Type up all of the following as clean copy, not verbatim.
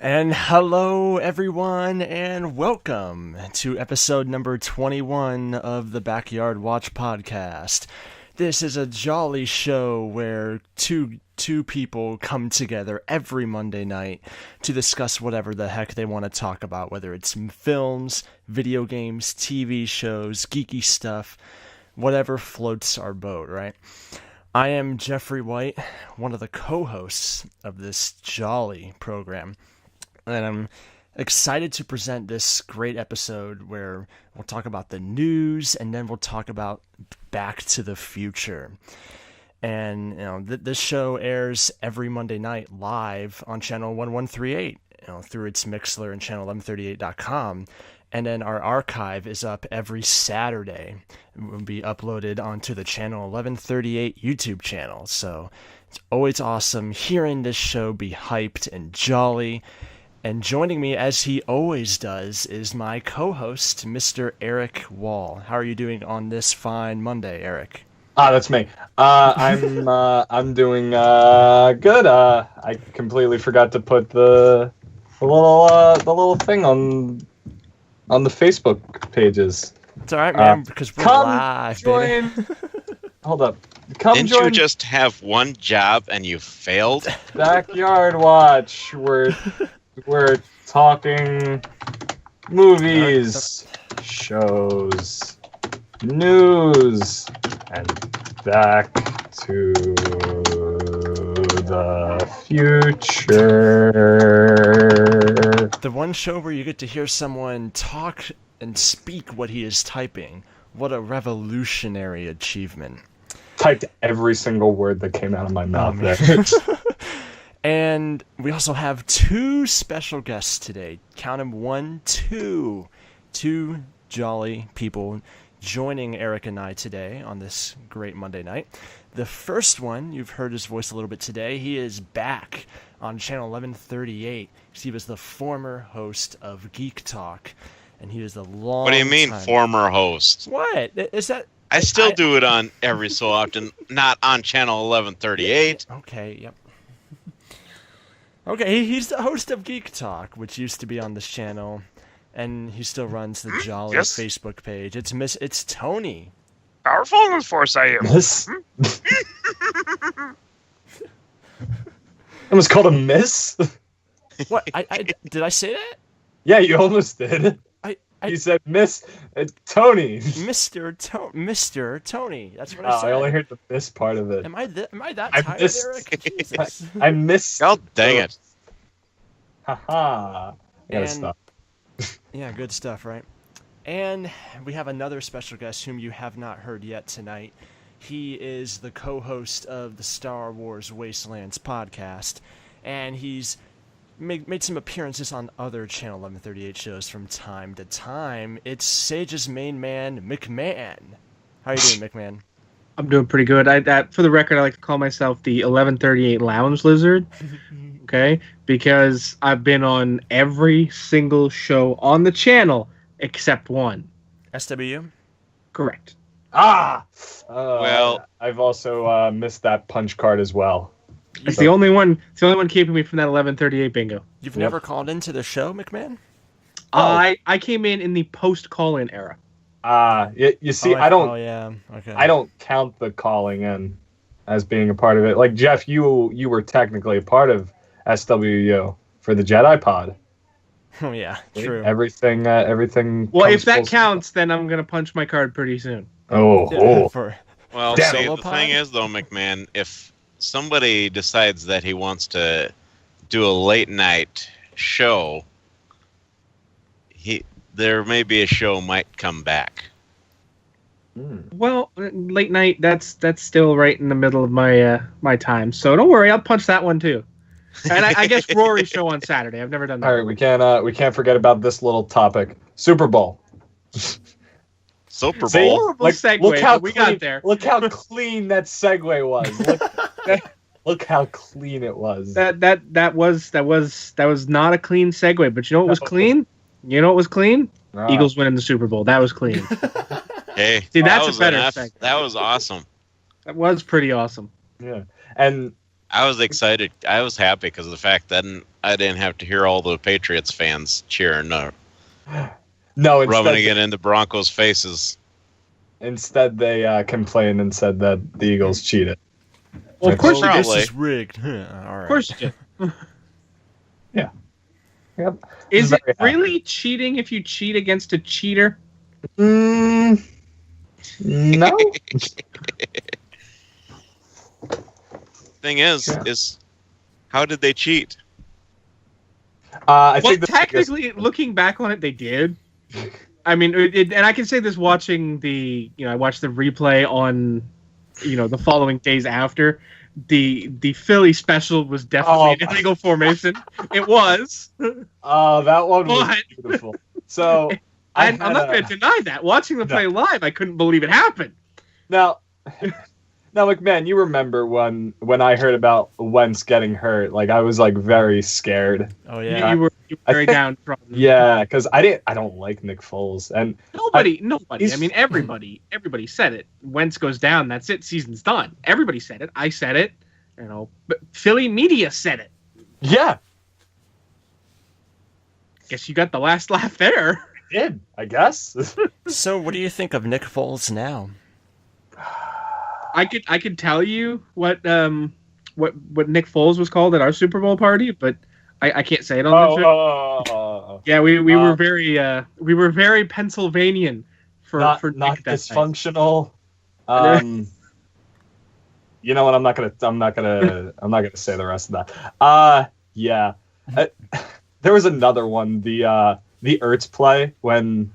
And hello, everyone, and welcome to episode number 21 of the Backyard Watch podcast. This is a jolly show where two people come together every Monday night to discuss whatever the heck they want to talk about, whether it's films, video games, TV shows, geeky stuff, whatever floats our boat, right? I am Jeffrey White, one of the co-hosts of this jolly program. And I'm excited to present this great episode where we'll talk about the news and then we'll talk about Back to the Future. And this show airs every Monday night live on channel 1138, through its Mixler and channel1138.com. And then our archive is up every Saturday. It will be uploaded onto the channel 1138 YouTube channel. So it's always awesome hearing this show be hyped and jolly. And joining me, as he always does, is my co-host, Mr. Eric Wall. How are you doing on this fine Monday, Eric? That's me. I'm doing good. I completely forgot to put the little thing on the Facebook pages. It's all right, man, because we're live, join. baby. Hold up. Didn't you just have one job and you failed? Backyard Watch. We're talking movies, shows, news, and Back to the Future. The one show where you get to hear someone talk and speak what he is typing. What a revolutionary achievement. Typed every single word that came out of my mouth there. And we also have two special guests today. Count them, 1, 2. Two jolly people joining Eric and I today on this great Monday night. The first one, you've heard his voice a little bit today. He is back on channel 1138. He was the former host of Geek Talk. And he was a long What do you mean, former host? What? Is that... I still do it on every so often, not on channel 1138. Okay, yep. Okay, he's the host of Geek Talk, which used to be on this channel, and he still runs the Jolly Facebook page. It's Tony. Powerful in the Force I am. Miss? It was called a miss? What? I did I say that? Yeah, you almost did. You said Miss Tony. Mr. Tony. That's what I said. I only heard the miss part of it. Am I that tired, Eric? Jesus. I missed. Oh, dang it. Haha. I gotta stop. Yeah, good stuff, right? And we have another special guest whom you have not heard yet tonight. He is the co-host of the Star Wars Wastelands podcast, and he's made some appearances on other Channel 1138 shows from time to time. It's Sage's main man, McMahon. How are you doing, McMahon? I'm doing pretty good. For the record, I like to call myself the 1138 Lounge Lizard, okay? Because I've been on every single show on the channel except one. SW? Correct. Well, I've also missed that punch card as well. It's the only one keeping me from that 1138 bingo. You've never called into the show, McMahon? I came in the post call-in era. You see, I don't. Oh yeah. Okay. I don't count the calling in as being a part of it. Like Jeff, you were technically a part of SWU for the Jedi Pod. Oh yeah, true. Everything. Well, if that counts, then I'm gonna punch my card pretty soon. Well, see, the pod? thing is, though, McMahon, if somebody decides that he wants to do a late night show, there may be a show might come back. Well, late night, that's still right in the middle of my time, so don't worry, I'll punch that one too. And I guess Rory's show on Saturday. I've never done that. All right, we can't forget about this little topic: Super Bowl. Super Bowl. See? Horrible segue. We got there. Look how clean that segue was. Look how clean it was. That was not a clean segue, but you know what was clean? You know what was clean? Eagles winning the Super Bowl. That was clean. Hey, see, that's a better segue. That was awesome. That was pretty awesome. Yeah, and I was excited. I was happy because of the fact that I didn't have to hear all the Patriots fans cheering, No, rubbing it in the Broncos' faces. Instead, they complained and said that the Eagles cheated. Well, of course you did. This Probably. is rigged. All right. Of course you did. Yep. Is it Very happy. really cheating if you cheat against a cheater? No. Thing is how did they cheat? I Well, think the biggest- technically, looking back on it, they did. I mean, and I can say this watching I watched the replay on, the following days after. The Philly special was definitely an illegal formation. It was. Oh, that one was But- beautiful. So I'm not going to deny that. Watching the play live, I couldn't believe it happened. now, McMahon, you remember when I heard about Wentz getting hurt? Like, I was like very scared. Oh You- yeah. You were I very think- downtrodden. Yeah, because I don't like Nick Foles, and Nobody. he's- I mean, everybody said it. Wentz goes down. That's it. Season's done. Everybody said it. I said it. But Philly media said it. yeah, Guess you got the last laugh there. did I guess? So, what do you think of Nick Foles now? I could tell you what Nick Foles was called at our Super Bowl party, but I can't say it on the show. Oh, Yeah, we were very Pennsylvanian for not Nick not that night. dysfunctional. You know what? I'm not gonna say the rest of that. Yeah. There was another one. The Ertz play when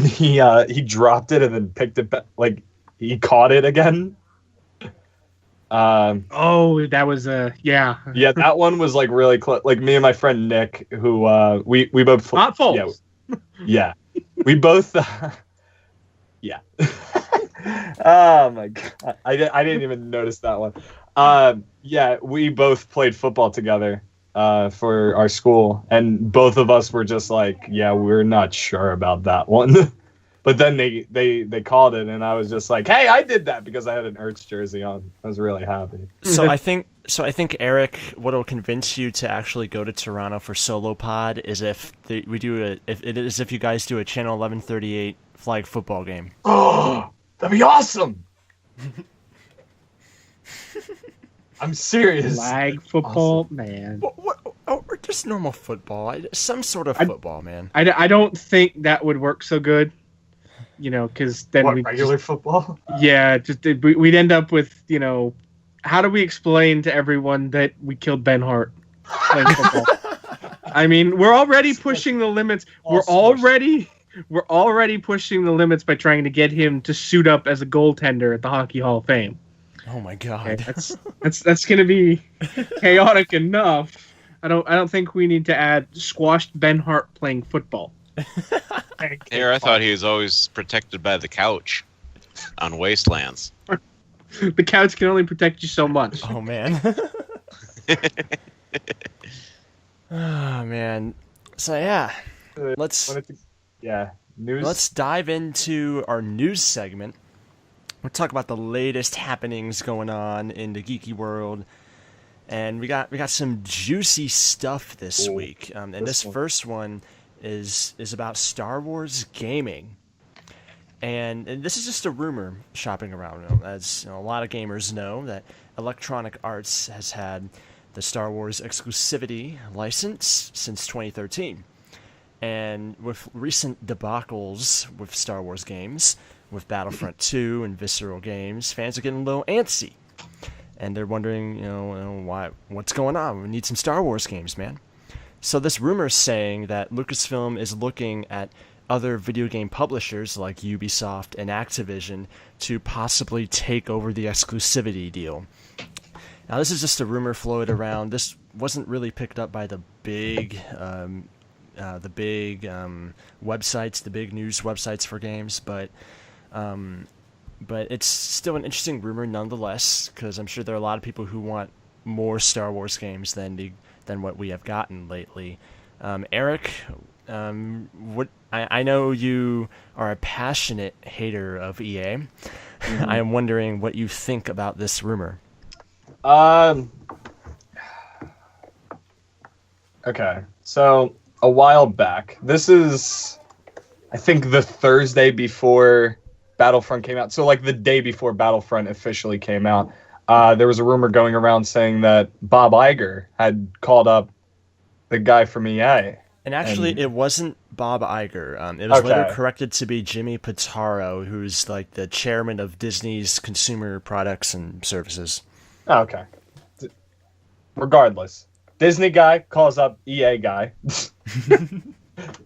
he dropped it and then picked it back, like he caught it again. Oh, that was yeah. Yeah, that one was like really close. Like me and my friend Nick, who we both Not Foles. Yeah, we both. Yeah. Oh my god, I didn't even notice that one. Yeah, we both played football together for our school, and both of us were just like, yeah, we're not sure about that one. But then they called it, and I was just like, hey, I did that because I had an Ertz jersey on. I was really happy. So I think Eric, what'll convince you to actually go to Toronto for Solo Pod is if you guys do a Channel 1138 flag football game. Oh, that'd be awesome. I'm serious. Flag football, man. What, or just normal football, some sort of football, man. I don't think that would work so good. Because then What, we regular football? we'd end up with how do we explain to everyone that we killed Ben Hart playing football? I mean, we're already pushing the limits. We're already pushing the limits by trying to get him to suit up as a goaltender at the Hockey Hall of Fame. Oh my god. Okay, that's going to be chaotic enough. I don't think we need to add squashed Ben Hart playing football. Here, I thought he was always protected by the couch on wastelands. The couch can only protect you so much. Oh man. Oh man. So yeah, let's News. let's dive into our news segment. We'll talk about the latest happenings going on in the geeky world, and we got some juicy stuff this week. And this first one is about Star Wars gaming. And this is just a rumor shopping around. As a lot of gamers know, that Electronic Arts has had the Star Wars exclusivity license since 2013. And with recent debacles with Star Wars games, with Battlefront 2 and Visceral Games, fans are getting a little antsy. And they're wondering, what's going on? We need some Star Wars games, man. So this rumor is saying that Lucasfilm is looking at other video game publishers like Ubisoft and Activision to possibly take over the exclusivity deal. Now, this is just a rumor floated around. This wasn't really picked up by the big websites, the big news websites for games, but it's still an interesting rumor nonetheless, because I'm sure there are a lot of people who want more Star Wars games than what we have gotten lately. Eric, I know you are a passionate hater of EA. I am wondering what you think about this rumor. Okay, so a while back, this is, I think, the Thursday before Battlefront came out. So, like, the day before Battlefront officially came out, there was a rumor going around saying that Bob Iger had called up the guy from EA. And actually, it wasn't Bob Iger. It was later corrected to be Jimmy Pitaro, who's like the chairman of Disney's Consumer Products and Services. Oh, okay. Regardless, Disney guy calls up EA guy.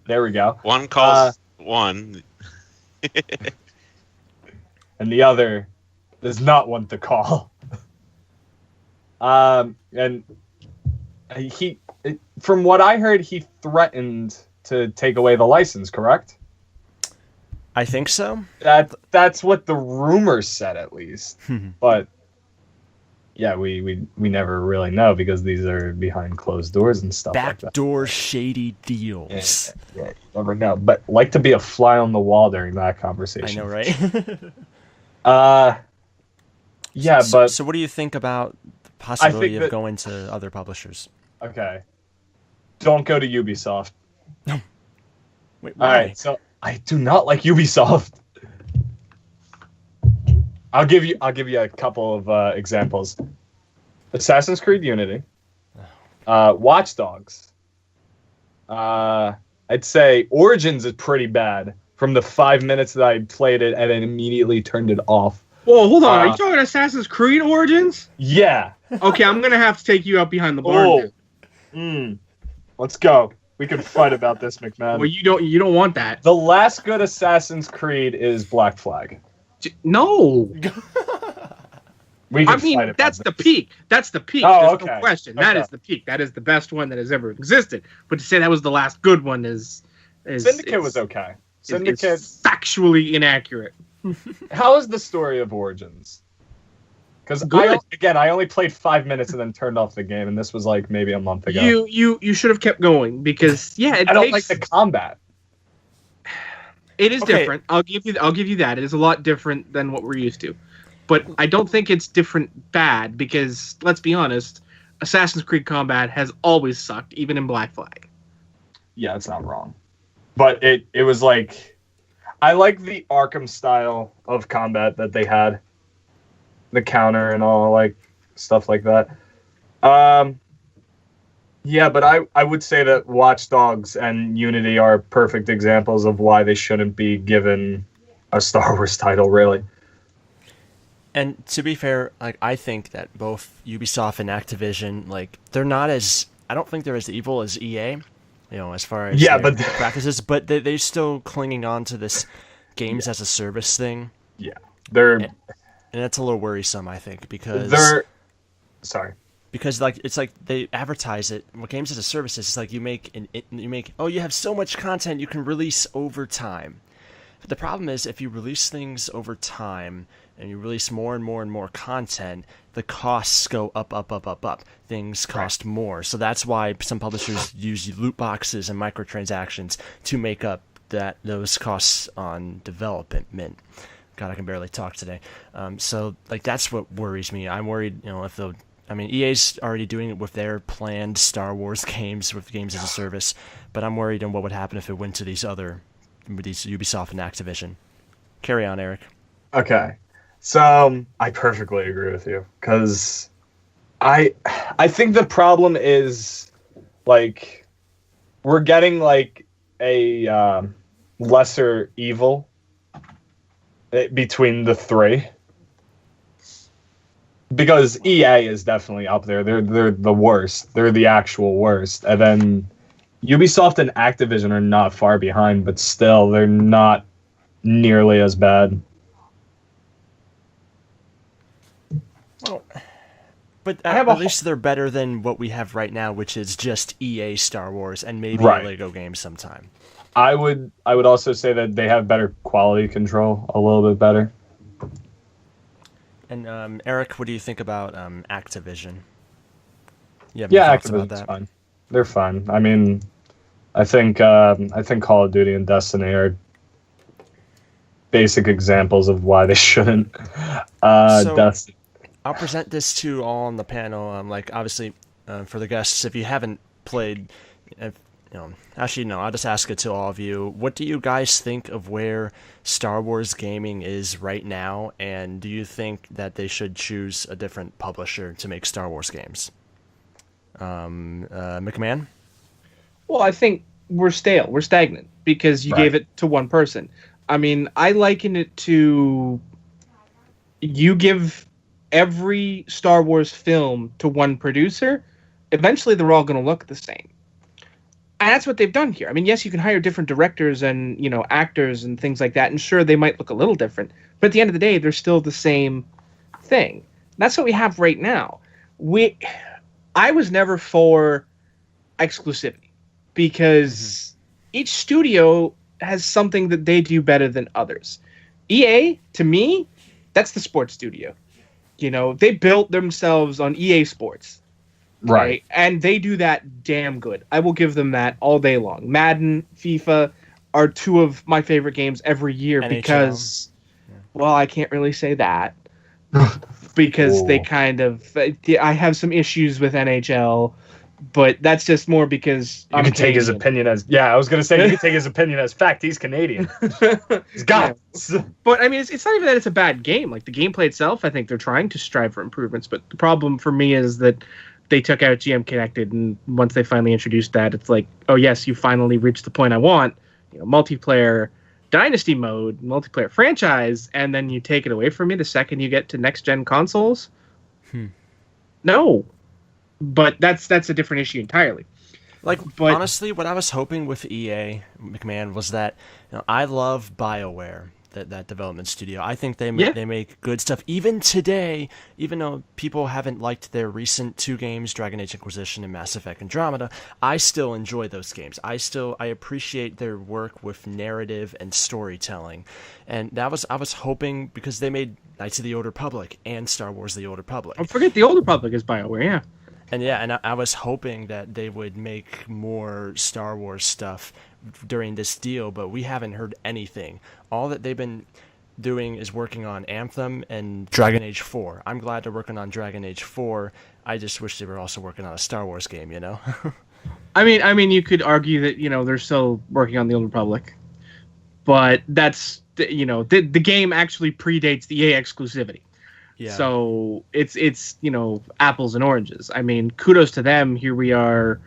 There we go. One calls one. And the other does not want to call. And he, from what I heard, he threatened to take away the license, correct? I think so. That's what the rumors said, at least. But yeah, we never really know because these are behind closed doors and stuff like that. Backdoor shady deals. Yeah, you never know. But like to be a fly on the wall during that conversation. I know, right? Yeah, so what do you think about the possibility of going to other publishers? Okay. Don't go to Ubisoft. Wait, why? All right, so I do not like Ubisoft. I'll give you a couple of examples. Assassin's Creed Unity, Watch Dogs. I'd say Origins is pretty bad. From the 5 minutes that I played it and then immediately turned it off. Whoa, hold on. Are you talking Assassin's Creed Origins? Yeah. Okay, I'm gonna have to take you out behind the barn. Let's go. We can fight about this, McMahon. Well, you don't want that. The last good Assassin's Creed is Black Flag. No. We can fight about that's this. the peak. That's the peak. Oh, There's okay. no question. Okay. That is the peak. That is the best one that has ever existed. But to say that was the last good one is Syndicate was okay. Syndicate is factually inaccurate. How is the story of Origins? Because I only played 5 minutes and then turned off the game, and this was like maybe a month ago. You should have kept going because I don't like the combat. It is different. I'll give you that. It is a lot different than what we're used to. But I don't think it's different bad because let's be honest, Assassin's Creed combat has always sucked, even in Black Flag. Yeah, it's not wrong. But it was like, I like the Arkham style of combat that they had. The counter and all, like, stuff like that. Yeah, but I would say that Watch Dogs and Unity are perfect examples of why they shouldn't be given a Star Wars title, really. And to be fair, like, I think that both Ubisoft and Activision, like, they're not as, I don't think they're as evil as EA, as far as their practices, but they're still clinging on to this games as a service thing. Yeah. And that's a little worrisome, I think, because because like it's like they advertise it. What games as a service is, it's like you have so much content you can release over time. But the problem is if you release things over time and you release more and more and more content, the costs go up. Things cost more. So that's why some publishers use loot boxes and microtransactions to make up those costs on development. God, I can barely talk today. So like that's what worries me. I'm worried, if EA's already doing it with their planned Star Wars games with games as a service, but I'm worried on what would happen if it went to these Ubisoft and Activision. Carry on, Eric. Okay. So I perfectly agree with you because I think the problem is like we're getting like a lesser evil between the three because EA is definitely up there. They're the worst. They're the actual worst. And then Ubisoft and Activision are not far behind, but still they're not nearly as bad. Well, but at least they're better than what we have right now, which is just EA Star Wars and maybe a Lego game sometime. I would also say that they have better quality control, a little bit better. And Eric, what do you think about Activision? Activision's fine. They're fine. I mean, I think Call of Duty and Destiny are basic examples of why they shouldn't. Destiny. I'll present this to all on the panel. Like obviously, for the guests, if you haven't played, actually no, I'll just ask it to all of you. What do you guys think of where Star Wars gaming is right now, and do you think that they should choose a different publisher to make Star Wars games? McMahon? Well, I think we're stale. We're stagnant because you gave it to one person. I mean, I liken it to you give every Star Wars film to one producer, eventually they're all going to look the same. And that's what they've done here. I mean, yes, you can hire different directors and, actors and things like that, and sure, they might look a little different, but at the end of the day, they're still the same thing. That's what we have right now. I was never for exclusivity because each studio has something that they do better than others. EA, to me, that's the sports studio. They built themselves on EA Sports. Right. And they do that damn good. I will give them that all day long. Madden, FIFA are two of my favorite games every year NHL. Because, well, I can't really say that. Because they kind of... I have some issues with NHL, but that's just more because you can take his opinion as... Yeah, I was going to say, you can take his opinion as fact. He's Canadian. He's got it. But, I mean, it's not even that it's a bad game. Like, the gameplay itself, I think they're trying to strive for improvements, but the problem for me is that they took out GM Connected, and once they finally introduced that, it's like, oh yes, you finally reached the point I want. Multiplayer Dynasty mode, multiplayer franchise, and then you take it away from me the second you get to next-gen consoles? No. But that's a different issue entirely. But honestly, what I was hoping with EA, McMahon, was that I love BioWare. That development studio. I think they make good stuff. Even today, even though people haven't liked their recent 2 games, Dragon Age Inquisition and Mass Effect Andromeda, I still enjoy those games. I appreciate their work with narrative and storytelling. And I was hoping, because they made Knights of the Old Republic and Star Wars The Old Republic. Oh, forget The Old Republic is BioWare, yeah. And I was hoping that they would make more Star Wars stuff during this deal, but we haven't heard anything. All that they've been doing is working on Anthem and Dragon Age 4. I'm glad they're working on Dragon Age 4. I just wish they were also working on a Star Wars game, I mean, you could argue that, they're still working on The Old Republic. But that's, the game actually predates the EA exclusivity. Yeah. So it's apples and oranges. I mean, kudos to them. Here we are,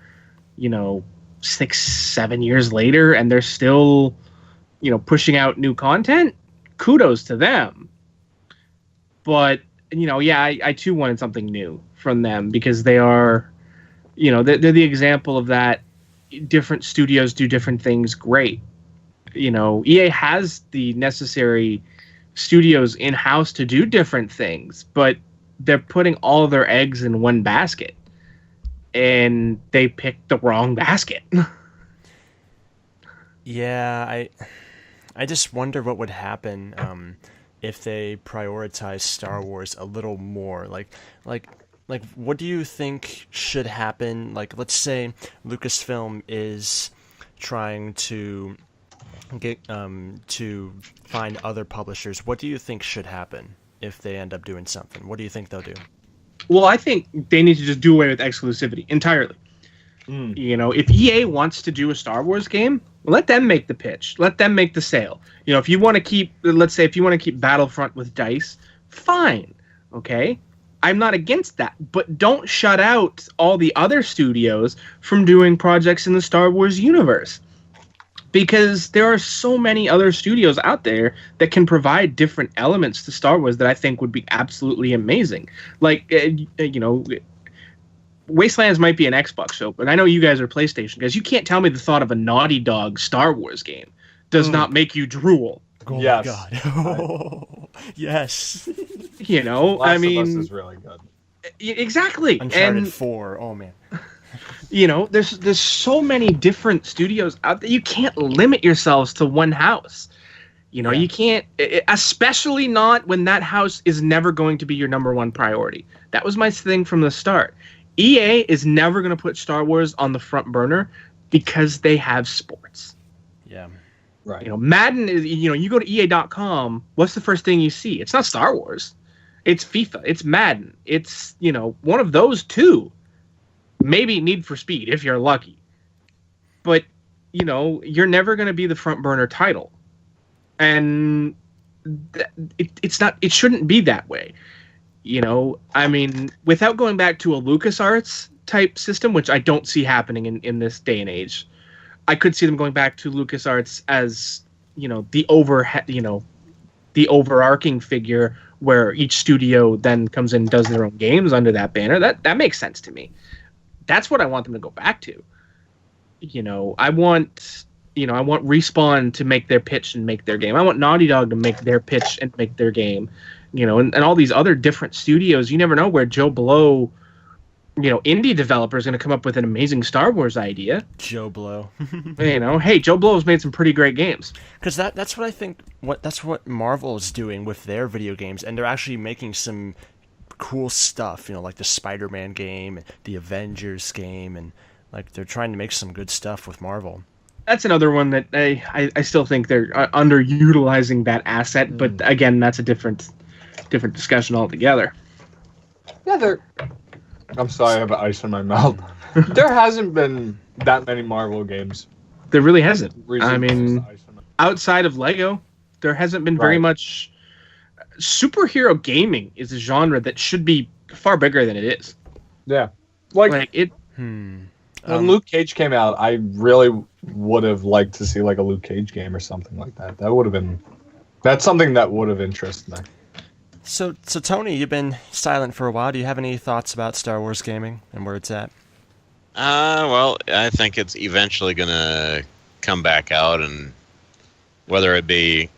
6-7 years later, and they're still, pushing out new content. Kudos to them. But, I too wanted something new from them because they are, they're the example of that. Different studios do different things great. EA has the necessary studios in-house to do different things, but they're putting all of their eggs in one basket, and they picked the wrong basket. Yeah, I just wonder what would happen if they prioritize Star Wars a little more. Like what do you think should happen? Like, let's say Lucasfilm is trying to get to find other publishers. What do you think should happen if they end up doing something? What do you think they'll do? Well, I think they need to just do away with exclusivity entirely. If EA wants to do a Star Wars game, let them make the pitch. Let them make the sale. If you want to keep, let's say, if you want to keep Battlefront with DICE, fine. Okay? I'm not against that. But don't shut out all the other studios from doing projects in the Star Wars universe. Because there are so many other studios out there that can provide different elements to Star Wars that I think would be absolutely amazing. Like, Wastelands might be an Xbox show, but I know you guys are PlayStation guys. You can't tell me the thought of a Naughty Dog Star Wars game does not make you drool. Oh yes. My God. Yes. Last of Us is really good. Exactly. Uncharted 4. Oh, man. There's so many different studios out there. You can't limit yourselves to one house. You can't, especially not when that house is never going to be your number one priority. That was my thing from the start. EA is never going to put Star Wars on the front burner because they have sports. Yeah. Right. Madden is, you go to EA.com, what's the first thing you see? It's not Star Wars. It's FIFA. It's Madden. It's, one of those two. Maybe Need for Speed if you're lucky. But, you're never going to be the front burner title. And it shouldn't be that way. Without going back to a LucasArts type system, which I don't see happening in this day and age, I could see them going back to LucasArts as, the overarching figure where each studio then comes in and does their own games under that banner. That makes sense to me. That's what I want them to go back to. I want Respawn to make their pitch and make their game. I want Naughty Dog to make their pitch and make their game. And all these other different studios, you never know where Joe Blow, indie developer is going to come up with an amazing Star Wars idea. Joe Blow. Hey, Joe Blow's made some pretty great games. Because that's what I think. That's what Marvel is doing with their video games, and they're actually making some cool stuff. Like the Spider-Man game, the Avengers game, and like they're trying to make some good stuff with Marvel. That's another one that I still think they're underutilizing that asset, but again, that's a different discussion altogether. Yeah, I'm sorry, I have ice in my mouth. There hasn't been that many Marvel games. There really hasn't. Recently. Outside of Lego, there hasn't been very much. Superhero gaming is a genre that should be far bigger than it is. Yeah, like it. When Luke Cage came out, I really would have liked to see like a Luke Cage game or something like that. That's something that would have interested me. So Tony, you've been silent for a while. Do you have any thoughts about Star Wars gaming and where it's at? Well, I think it's eventually going to come back out, and whether it be,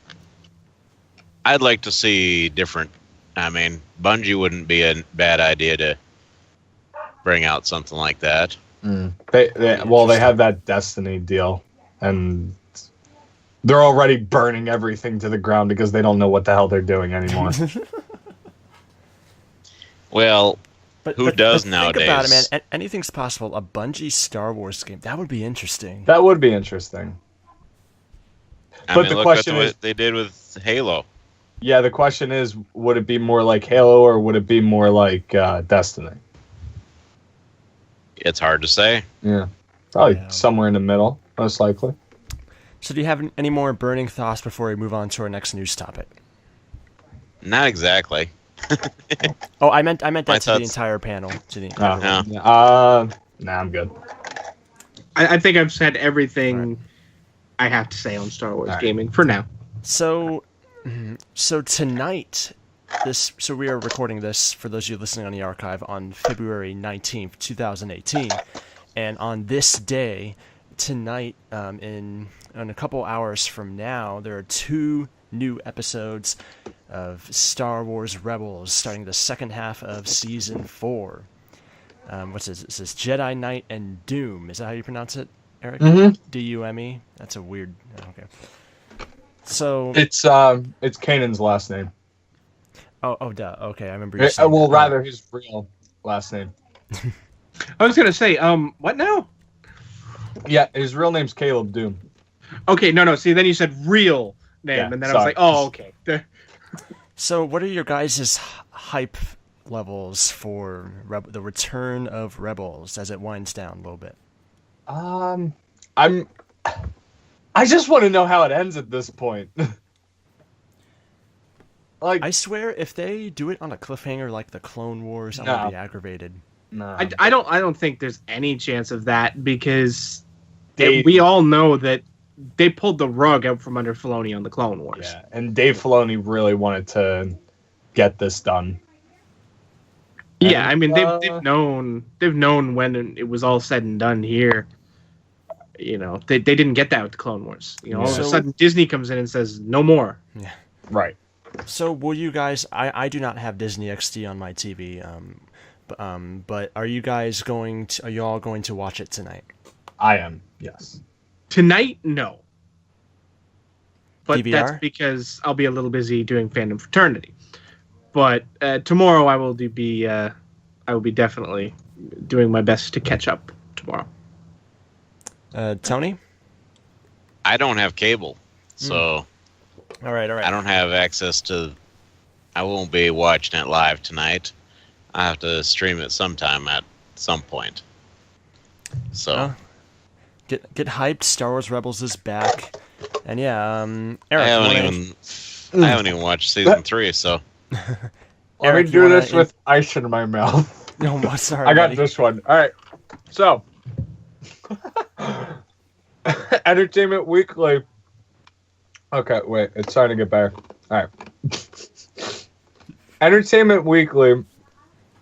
I'd like to see different. Bungie wouldn't be a bad idea to bring out something like that. They have that Destiny deal, and they're already burning everything to the ground because they don't know what the hell they're doing anymore. Well, who does nowadays? Think about it, man. Anything's possible. A Bungie Star Wars game, that would be interesting. That would be interesting. But the question is, what they did with Halo. Yeah, the question is, would it be more like Halo or would it be more like Destiny? It's hard to say. Yeah, probably somewhere in the middle, most likely. So do you have any more burning thoughts before we move on to our next news topic? Not exactly. Oh, I meant that to the entire panel. Nah, I'm good. I think I've said everything I have to say on Star Wars gaming for now. So tonight, so we are recording this, for those of you listening on the archive, on February 19th, 2018. And on this day, tonight, in a couple hours from now, there are 2 new episodes of Star Wars Rebels, starting the second half of Season 4. What's this? It says Jedi Knight and Doom. Is that how you pronounce it, Eric? Mm-hmm. D-U-M-E? That's a weird... Okay. So... It's Kanan's last name. Oh, duh. Okay, I remember you saying well, that. rather his real last name. I was going to say, what now? Yeah, his real name's Caleb Doom. Okay, no. See, then you said real name, and then I was like, oh, okay. So what are your guys' hype levels for the return of Rebels as it winds down a little bit? I just want to know how it ends at this point. Like, I swear, if they do it on a cliffhanger like the Clone Wars, I'm gonna be aggravated. No, I don't think there's any chance of that because we all know that they pulled the rug out from under Filoni on the Clone Wars. Yeah, and Dave Filoni really wanted to get this done. Yeah, I mean they've known when it was all said and done here. They didn't get that with the Clone Wars. All of a sudden Disney comes in and says no more. Yeah, right. So will you guys? I do not have Disney XD on my TV. But are you guys going to? Are you all going to watch it tonight? I am. Yes. Tonight, no. But DVR? That's because I'll be a little busy doing Fandom Fraternity. But tomorrow I will be definitely doing my best to catch up tomorrow. Tony? I don't have cable, so all right. I don't have access to I won't be watching it live tonight. I have to stream it sometime at some point. So Oh. Get hyped. Star Wars Rebels is back, and yeah, Eric. I haven't even watched season 3. So Let Eric, me you do wanna this with ice in my mouth. No, what? Sorry, I got buddy. this one. All right. So, Entertainment Weekly. Okay, wait. It's starting to get better. All right. Entertainment Weekly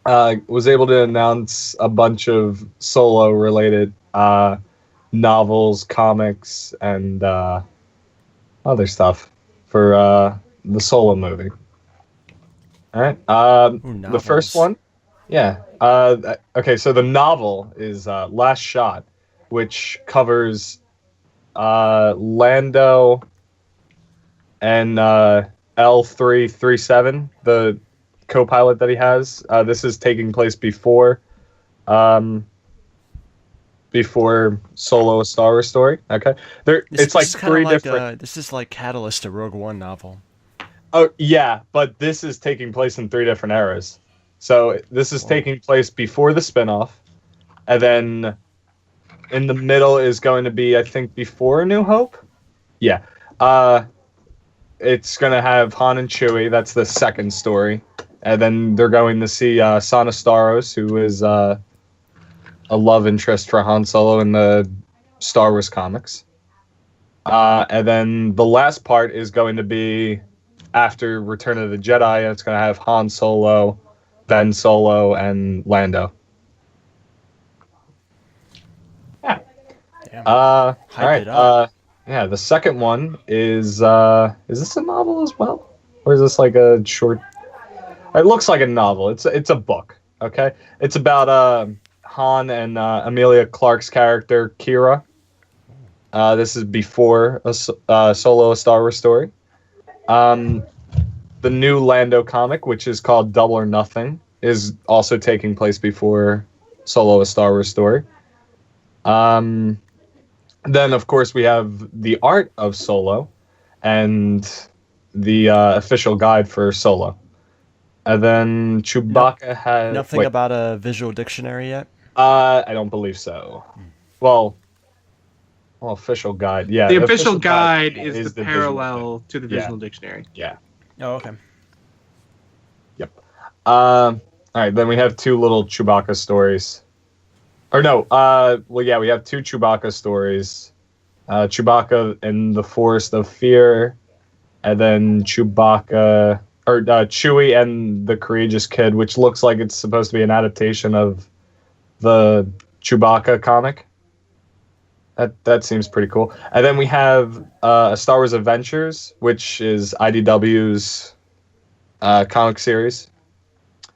was able to announce a bunch of Solo-related novels, comics, and other stuff for the Solo movie. All right. The first novels. one, yeah. Okay, so the novel is Last Shot, which covers Lando and L337, the co-pilot that he has. This is taking place before Solo: A Star Wars Story. Okay, it's like three different. This is like Catalyst, a Rogue One novel. Oh yeah, but this is taking place in 3 different eras. So this is taking place before the spinoff, and then in the middle is going to be, I think, before A New Hope. Yeah, it's going to have Han and Chewie. That's the second story, and then they're going to see Sana Starros, who is a love interest for Han Solo in the Star Wars comics. And then the last part is going to be after Return of the Jedi, and it's going to have Han Solo, Ben Solo, and Lando. Yeah. Damn. All Hype right. it up. Yeah, the second one is this a novel as well? Or is this like a short? It looks like a novel. It's a book, okay? It's about Han and Amelia Clark's character, Kira. This is before Solo: A Star Wars Story. The new Lando comic, which is called Double or Nothing, is also taking place before Solo: A Star Wars Story. Then, of course, we have the art of Solo and the official guide for Solo. And then Chewbacca has... Nothing about a visual dictionary yet? I don't believe so. Well, official guide, yeah. The official guide is the visual parallel to the visual dictionary. Yeah. Oh, okay. Yep. All right, then we have 2 little Chewbacca stories. Or no, well, yeah, we have 2 Chewbacca stories. Chewbacca in the Forest of Fear, and then Chewie and the Courageous Kid, which looks like it's supposed to be an adaptation of the Chewbacca comic. That seems pretty cool. And then we have a Star Wars Adventures, which is IDW's comic series.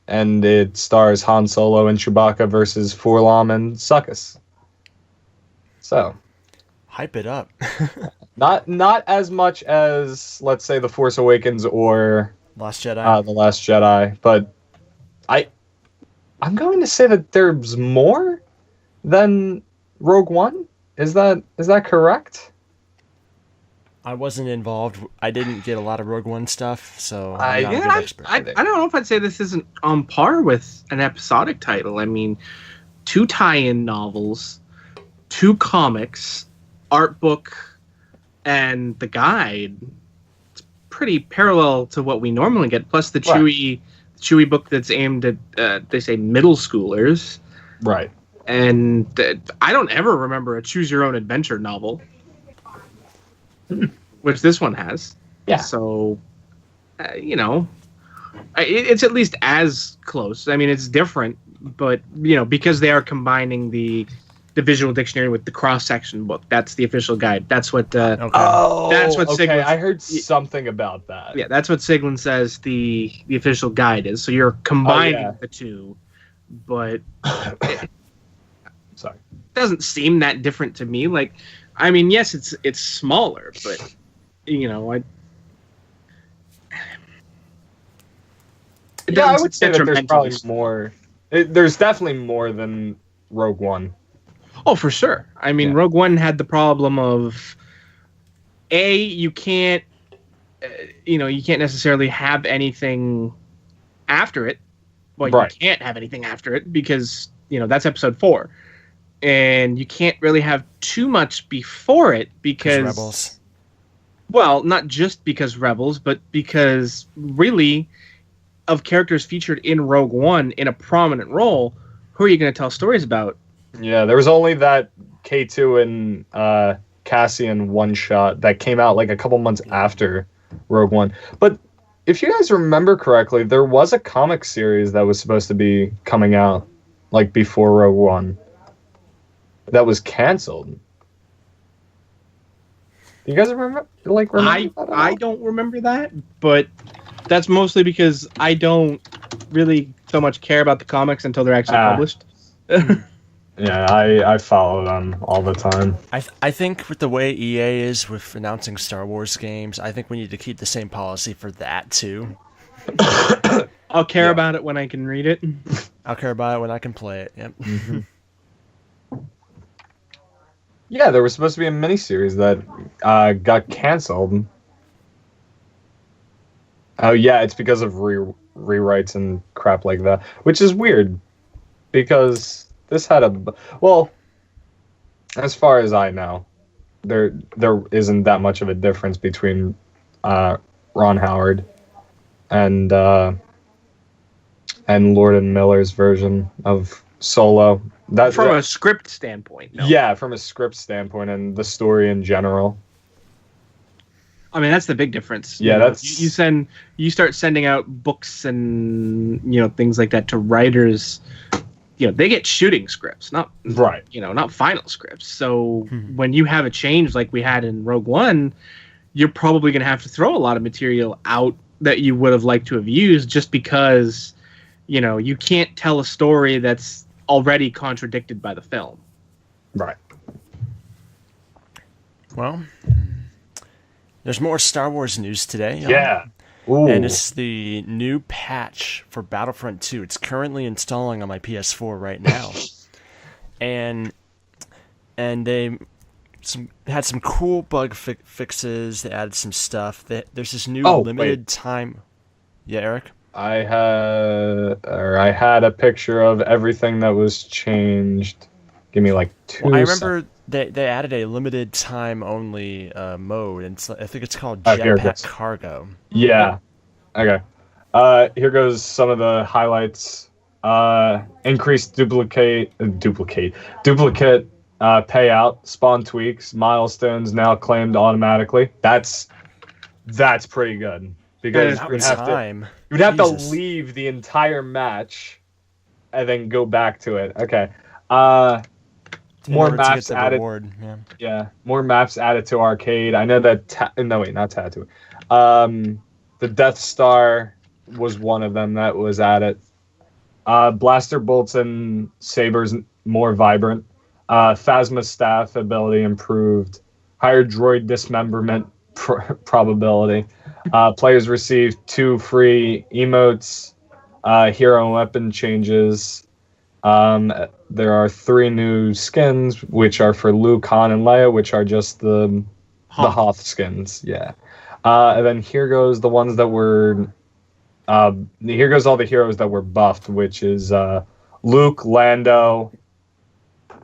And it stars Han Solo and Chewbacca versus Forlom and Suckus. So, Hype it up. not as much as, let's say, The Force Awakens or Last Jedi. The Last Jedi, but I'm going to say that there's more than Rogue One. Is that correct? I wasn't involved. I didn't get a lot of Rogue One stuff, so I- I'm not a Yeah, good expert. I don't know if I'd say this isn't on par with an episodic title. I mean, 2 tie-in novels, 2 comics, art book, and the guide. It's pretty parallel to what we normally get. Plus the Right. Chewie book that's aimed at they say middle schoolers. Right. And I don't ever remember a choose your own adventure novel, which this one has. Yeah. So, it's at least as close. I mean, it's different, but because they are combining the visual dictionary with the cross section book. That's the official guide. That's what. Okay. Oh, That's what okay. Sigmund- I heard something about that. Yeah, that's what Siglin says the official guide is. So you're combining the two, but Sorry. it doesn't seem that different to me. Like, I mean, yes, it's smaller, but I Yeah, I would say that there's probably more. There's definitely more than Rogue One. Oh, for sure. I mean, Yeah. Rogue One had the problem of you can't you can't necessarily have anything after it. Well, Right. you can't have anything after it because, that's episode 4. And you can't really have too much before it because Rebels. Well, not just because Rebels, but because really of characters featured in Rogue One in a prominent role, who are you going to tell stories about? Yeah, there was only that K2 and Cassian one shot that came out like a couple months after Rogue One. But if you guys remember correctly, there was a comic series that was supposed to be coming out like before Rogue One that was canceled. You guys remember remember that at all? I don't remember that, but that's mostly because I don't really so much care about the comics until they're actually published. Yeah, I follow them all the time. I think with the way EA is with announcing Star Wars games, I think we need to keep the same policy for that too. I'll care about it when I can read it. I'll care about it when I can play it. Yep. Mm-hmm. Yeah, there was supposed to be a miniseries that got canceled. Oh yeah, it's because of rewrites and crap like that, which is weird because this had as far as I know, there isn't that much of a difference between Ron Howard and Lord and Miller's version of Solo. From a script standpoint. No. Yeah, from a script standpoint and the story in general. I mean, that's the big difference. Yeah, that's you start sending out books and things like that to writers. They get shooting scripts, not right. Not final scripts. So when you have a change like we had in Rogue One, you're probably going to have to throw a lot of material out that you would have liked to have used just because you can't tell a story that's already contradicted by the film. Right. Well, there's more Star Wars news today. Yeah. Ooh. And it's the new patch for Battlefront 2. It's currently installing on my PS4 right now. and they had some cool bug fixes. They added some stuff. There's this new limited time. Yeah, Eric? I had a picture of everything that was changed. Give me like 2 I remember they added a limited time only mode, and I think it's called Jetpack Cargo. Yeah. Okay. Here goes some of the highlights. Increased duplicate payout, spawn tweaks, milestones now claimed automatically. That's pretty good because you'd have to leave the entire match and then go back to it. Okay. More maps added. Yeah, more maps added to arcade. I know that. Not Tattoo. The Death Star was one of them that was added. Blaster bolts and sabers more vibrant. Phasma staff ability improved. Higher droid dismemberment probability. Players received 2 free emotes. Hero and weapon changes. There are 3 new skins, which are for Luke, Han, and Leia, which are just the Hoth skins. Yeah. And then here goes the ones that were. Here goes all the heroes that were buffed, which is Luke, Lando,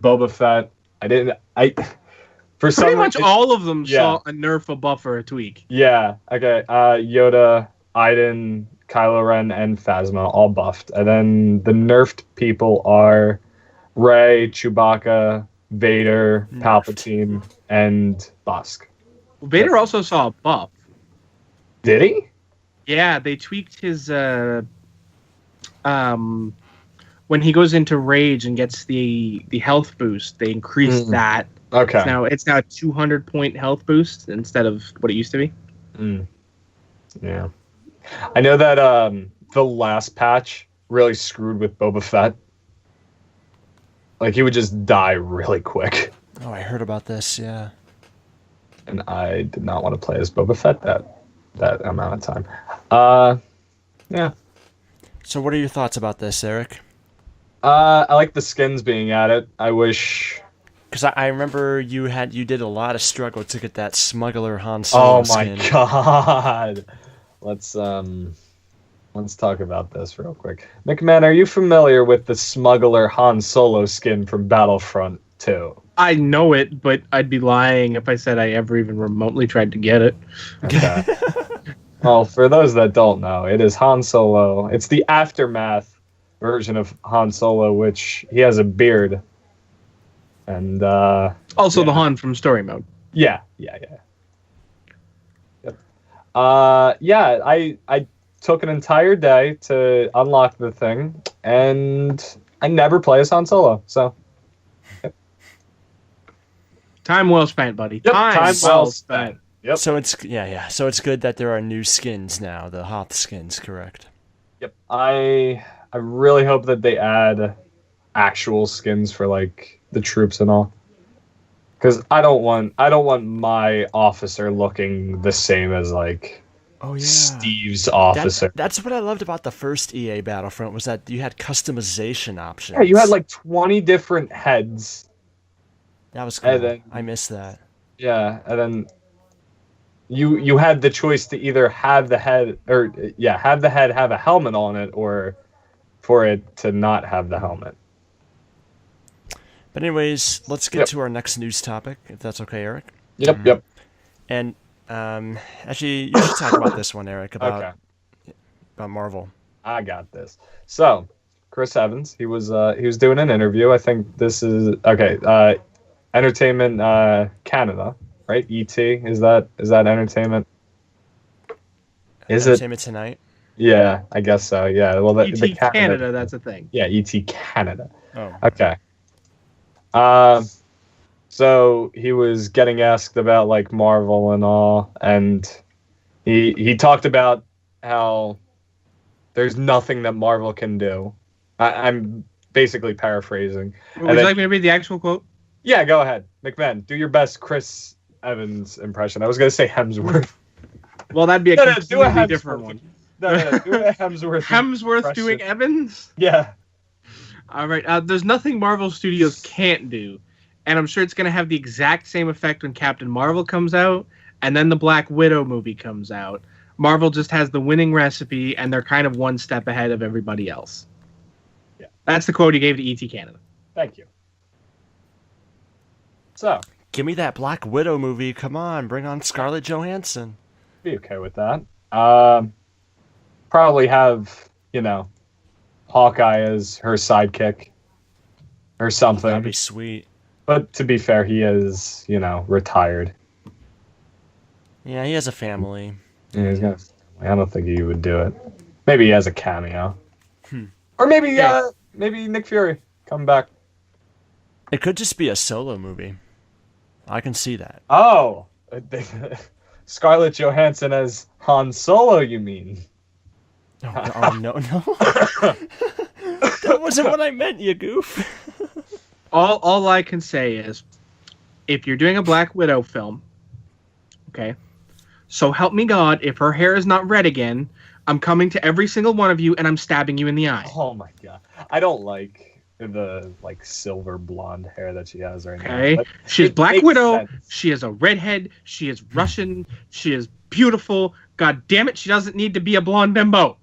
Boba Fett. Pretty much all of them saw a nerf, a buff, or a tweak. Yeah. Okay. Yoda, Iden, Kylo Ren, and Phasma all buffed, and then the nerfed people are Rey, Chewbacca, Vader, Palpatine, and Bossk. Vader also saw a buff. Did he? Yeah, they tweaked his when he goes into rage and gets the health boost, they increased that. Okay. It's now a 200-point health boost instead of what it used to be. Yeah. I know that the last patch really screwed with Boba Fett. Like, he would just die really quick. Oh, I heard about this, yeah. And I did not want to play as Boba Fett that amount of time. Yeah. So what are your thoughts about this, Eric? I like the skins being added. I wish Because I remember you did a lot of struggle to get that smuggler Han Solo Oh my skin. god. Let's talk about this real quick. McMahon, are you familiar with the smuggler Han Solo skin from Battlefront 2? I know it, but I'd be lying if I said I ever even remotely tried to get it. Okay. Well, for those that don't know, it is Han Solo. It's the aftermath version of Han Solo, which he has a beard. And Also, yeah. the Han from story mode. Yeah. Yep. I took an entire day to unlock the thing, and I never play as Han Solo. So, Time well spent, buddy. yep, Time well spent. Yep. So it's So it's good that there are new skins now, the Hoth skins, correct? Yep. I really hope that they add actual skins for like the troops and all. Because I don't want my officer looking the same as like Steve's officer. That's what I loved about the first EA Battlefront was that you had customization options. Yeah, you had like 20 different heads. That was cool. And then, I missed that. yeah, and then you had the choice to either have the head have a helmet on it, or for it to not have the helmet. But anyways, let's get to our next news topic, if that's okay, Eric. Yep. And actually, you should talk about this one, Eric, about Marvel. I got this. So, Chris Evans, he was doing an interview. I think this is Entertainment Canada, right? ET, is that Entertainment? Entertainment Tonight? Yeah, I guess so. Yeah. Well, the Canada, that's a thing. Yeah, ET Canada. Oh. Okay. So he was getting asked about like Marvel and all, and he talked about how there's nothing that Marvel can do. I'm basically paraphrasing. Would you like me to read the actual quote? Yeah, go ahead. McMahon, do your best Chris Evans impression. I was going to say Hemsworth. Well, that'd be a completely different one. No, do a Hemsworth. Hemsworth impression. doing Evans? Yeah. All right. There's nothing Marvel Studios can't do. And I'm sure it's going to have the exact same effect when Captain Marvel comes out and then the Black Widow movie comes out. Marvel just has the winning recipe, and they're kind of one step ahead of everybody else. Yeah. That's the quote he gave to ET Canada. Thank you. So. Give me that Black Widow movie. Come on, bring on Scarlett Johansson. Be okay with that. Probably have, Hawkeye as her sidekick or something. That'd be sweet. But to be fair, he is, retired. Yeah, he has a family. Yeah, he's got. I don't think he would do it. Maybe he has a cameo. Or maybe Nick Fury come back. It could just be a solo movie. I can see that. Oh, Scarlett Johansson as Han Solo, you mean? Oh no. That wasn't what I meant, you goof. All I can say is, if you're doing a Black Widow film, okay, so help me God, if her hair is not red again, I'm coming to every single one of you and I'm stabbing you in the eye. Oh my god, I don't like the silver blonde hair that she has right now. Okay, she's Black Widow. She is a redhead. She is Russian. She is beautiful. God damn it, she doesn't need to be a blonde bimbo.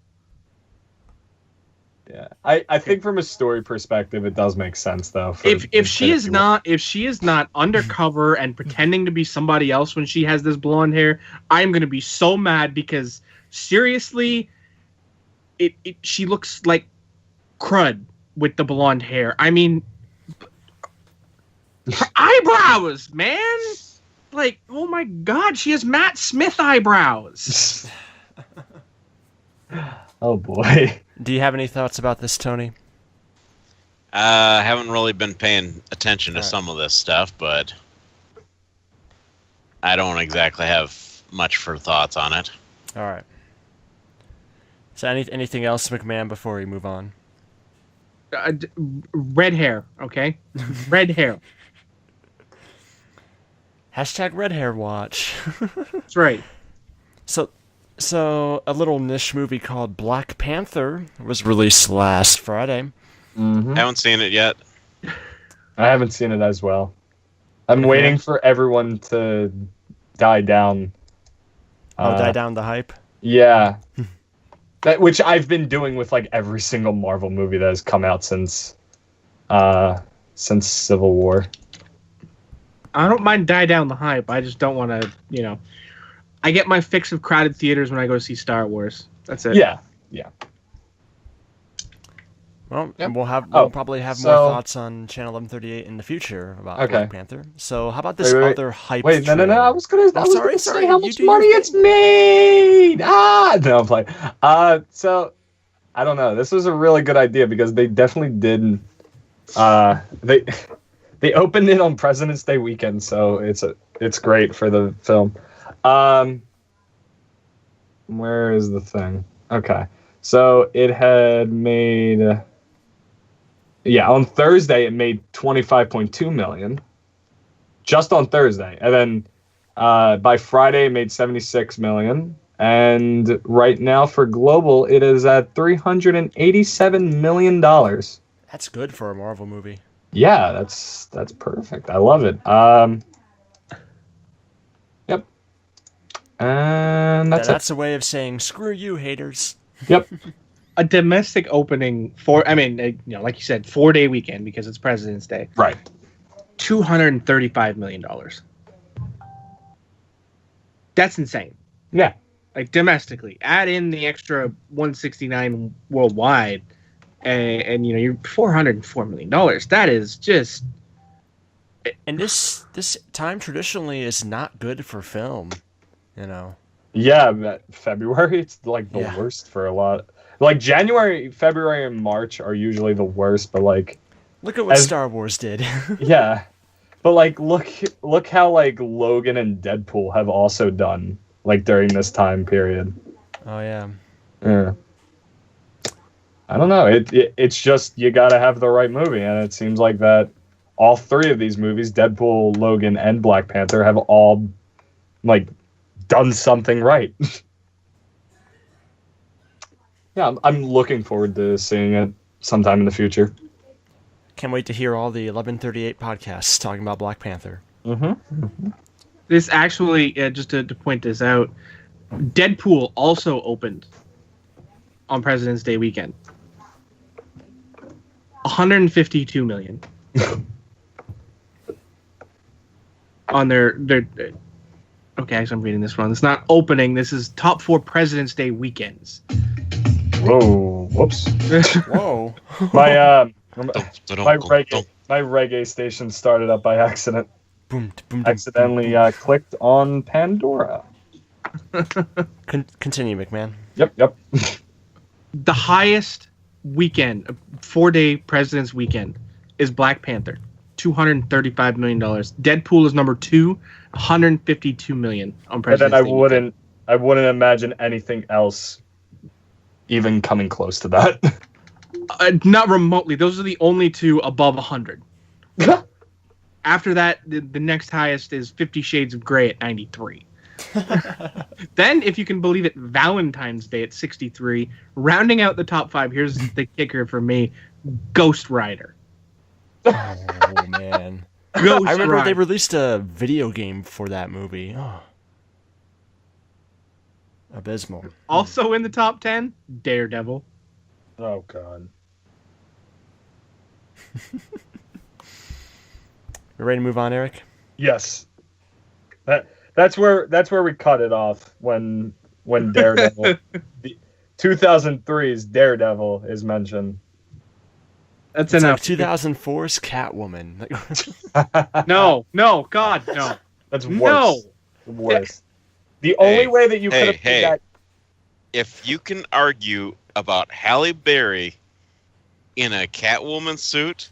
Yeah, I think from a story perspective, it does make sense though. If she is not undercover and pretending to be somebody else when she has this blonde hair, I'm gonna be so mad because seriously, she looks like crud with the blonde hair. I mean, her eyebrows, man. Like, oh my god, she has Matt Smith eyebrows. Oh boy. Do you have any thoughts about this, Tony? I haven't really been paying attention to some of this stuff, but I don't exactly have much for thoughts on it. All right. So anything else, McMahon, before we move on? Red hair, okay? Red hair. Hashtag red hair watch. That's right. So a little niche movie called Black Panther was released last Friday. Mm-hmm. Haven't seen it yet. I haven't seen it as well. I'm waiting for everyone to die down. Die down the hype. Yeah. Which I've been doing with like every single Marvel movie that has come out since Civil War. I don't mind die down the hype. I just don't want to, I get my fix of crowded theaters when I go see Star Wars. That's it. Yeah. Well, Yep. we'll probably have more thoughts on Channel 1138 in the future about Black Panther. So how about this other hype? Wait, no. I was gonna Sorry. say how much money it's made. No, I'm playing. So I don't know. This was a really good idea because they definitely did. They opened it on President's Day weekend, so it's great for the film. Where is the thing? Okay, so it had made. Yeah, on Thursday it made $25.2 million, just on Thursday, and then by Friday it made $76 million, and right now for global it is at $387 million. That's good for a Marvel movie. Yeah, that's perfect. I love it. Yep, and That's a way of saying screw you, haters. Yep. A domestic opening like you said, 4-day weekend because it's President's Day. Right. $235 million. That's insane. Yeah. Like domestically, add in the extra 169 worldwide, and you're $404 million. That is just. And this time traditionally is not good for film, Yeah, February it's like the worst for a lot. Like January, February, and March are usually the worst, but like look at what Star Wars did. Yeah, but like look how like Logan and Deadpool have also done like during this time period. Oh yeah. Yeah. I don't know. It's just you got to have the right movie, and it seems like that all three of these movies, Deadpool, Logan, and Black Panther, have all like done something right. Yeah, I'm looking forward to seeing it sometime in the future. Can't wait to hear all the 1138 podcasts talking about Black Panther. Mm-hmm. This actually, just to point this out, Deadpool also opened on President's Day weekend. $152 million. On their okay, so I'm reading this wrong. It's not opening. This is top 4 President's Day weekends. Whoa! Whoops! Whoa! My reggae station started up by accident. Boom! Accidentally clicked on Pandora. Continue, McMahon. Yep. The highest weekend, 4-day President's Weekend, is Black Panther, $235 million. Deadpool is number 2, $152 million on President's Day. And then I wouldn't imagine anything else even coming close to that. Not remotely. Those are the only two above 100. After that, the next highest is 50 Shades of Grey at 93. Then, if you can believe it, Valentine's Day at 63. Rounding out the top 5, here's the kicker for me, Ghost Rider. Oh, man. I remember they released a video game for that movie. Oh. Abysmal. Also in the top 10, Daredevil. Oh, God. You ready to move on, Eric? Yes. That's where we cut it off when Daredevil, 2003's Daredevil is mentioned. That's it's enough. Like 2004's Catwoman. No, God, no. That's worse. No. Worse. The only way that you could have put that. If you can argue about Halle Berry in a Catwoman suit,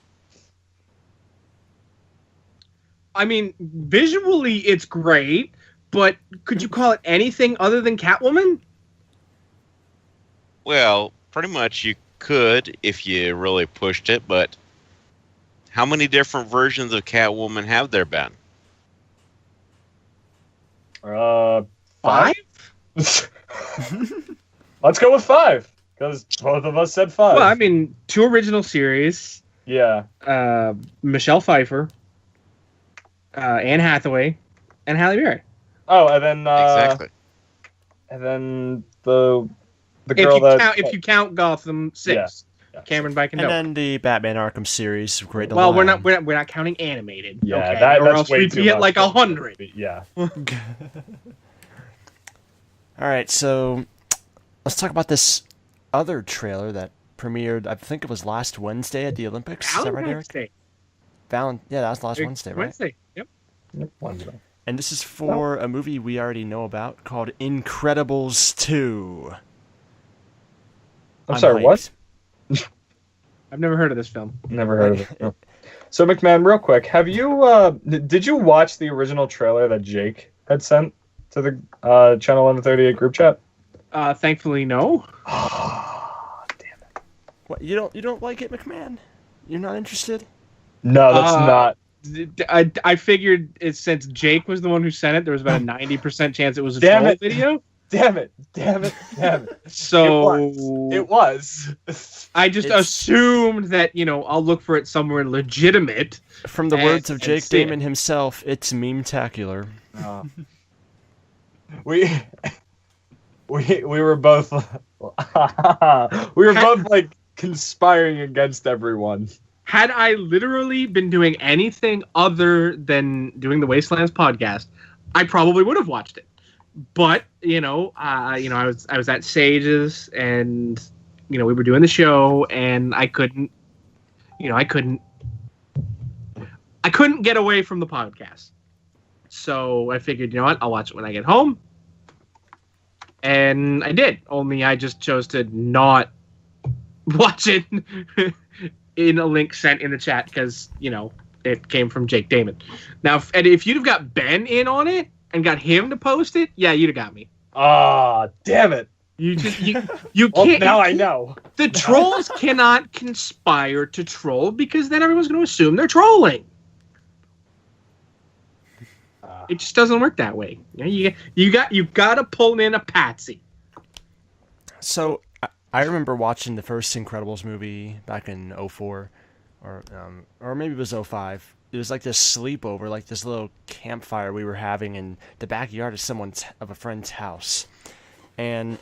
I mean, visually it's great, but could you call it anything other than Catwoman? well, pretty much you could if you really pushed it, but how many different versions of Catwoman have there been? 5? Let's go with 5, because both of us said 5. Well, I mean, 2 original series. Yeah. Michelle Pfeiffer. Anne Hathaway, and Halle Berry. Oh, and then Exactly. and then the girl that If you count Gotham 6, Yeah. Cameron Bike And and then the Batman Arkham series, Great Well, we're Lion. not counting animated. Yeah, okay? Or that's else way we'd too be at much. like 100. Yeah. All right, so let's talk about this other trailer that premiered. I think it was last Wednesday at the Olympics. Is that right, Eric? Day. Yeah, that was last Wednesday, right? Wednesday. Yep. Wednesday. And this is for a movie we already know about called Incredibles 2. I'm sorry, what? hyped. I've never heard of this film. Never heard of it. No. So McMahon, real quick, have you did you watch the original trailer that Jake had sent to the Channel 1138 group chat? Thankfully, no. Damn it. What, you don't like it, McMahon? You're not interested? No, that's not. I figured since Jake was the one who sent it, there was about a 90% chance it was a Damn troll it. video. Damn it. So It was. I just It's- assumed that, I'll look for it somewhere legitimate. From the And- words of and Jake see it. Damon himself, it's meme-tacular. We were both we were both like conspiring against everyone. Had I literally been doing anything other than doing the Wastelands podcast, I probably would have watched it. But I was at Sage's, and we were doing the show, and I couldn't get away from the podcast. So I figured, you know what, I'll watch it when I get home, and I did. Only I just chose to not watch it in a link sent in the chat because it came from Jake Damon. Now, if you'd have got Ben in on it and got him to post it, yeah, you'd have got me. Ah, damn it. You can't. Well, now I know. The trolls cannot conspire to troll because then everyone's going to assume they're trolling. It just doesn't work that way. You got to pull in a patsy. So I remember watching the first Incredibles movie back in 04, or maybe it was 05. It was like this sleepover, like this little campfire we were having in the backyard of a friend's house, and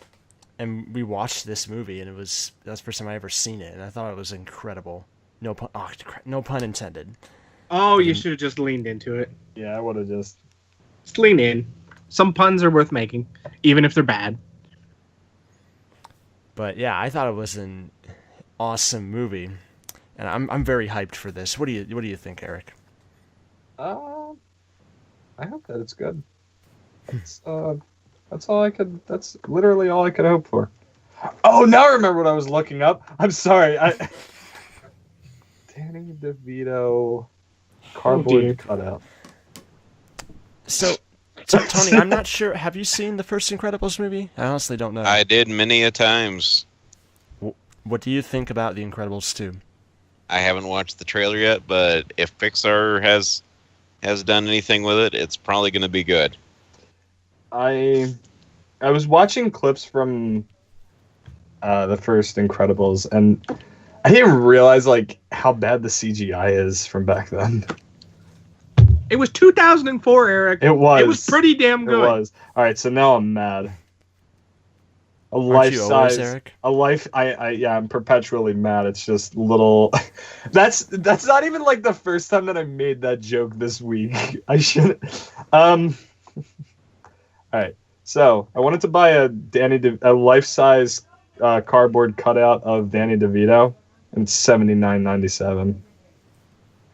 we watched this movie, and that's the first time I ever seen it, and I thought it was incredible. No pun intended. Oh, you should have just leaned into it. Yeah, I would have just lean in. Some puns are worth making, even if they're bad. But yeah, I thought it was an awesome movie, and I'm very hyped for this. What do you think, Eric? I hope that it's good. That's all I could. That's literally all I could hope for. Oh, now I remember what I was looking up. I'm sorry. Danny DeVito cardboard cutout. So Tony, I'm not sure. Have you seen the first Incredibles movie? I honestly don't know. I did many a times. What do you think about The Incredibles 2? I haven't watched the trailer yet, but if Pixar has done anything with it, it's probably going to be good. I was watching clips from the first Incredibles, and I didn't realize like how bad the CGI is from back then. It was 2004, Eric. It was. It was pretty damn good. It was. All right, so now I'm mad. Aren't you always, Eric? I'm perpetually mad. It's just little. That's not even like the first time that I made that joke this week. I should. All right, so I wanted to buy a life-size cardboard cutout of Danny DeVito, and it's $79.97.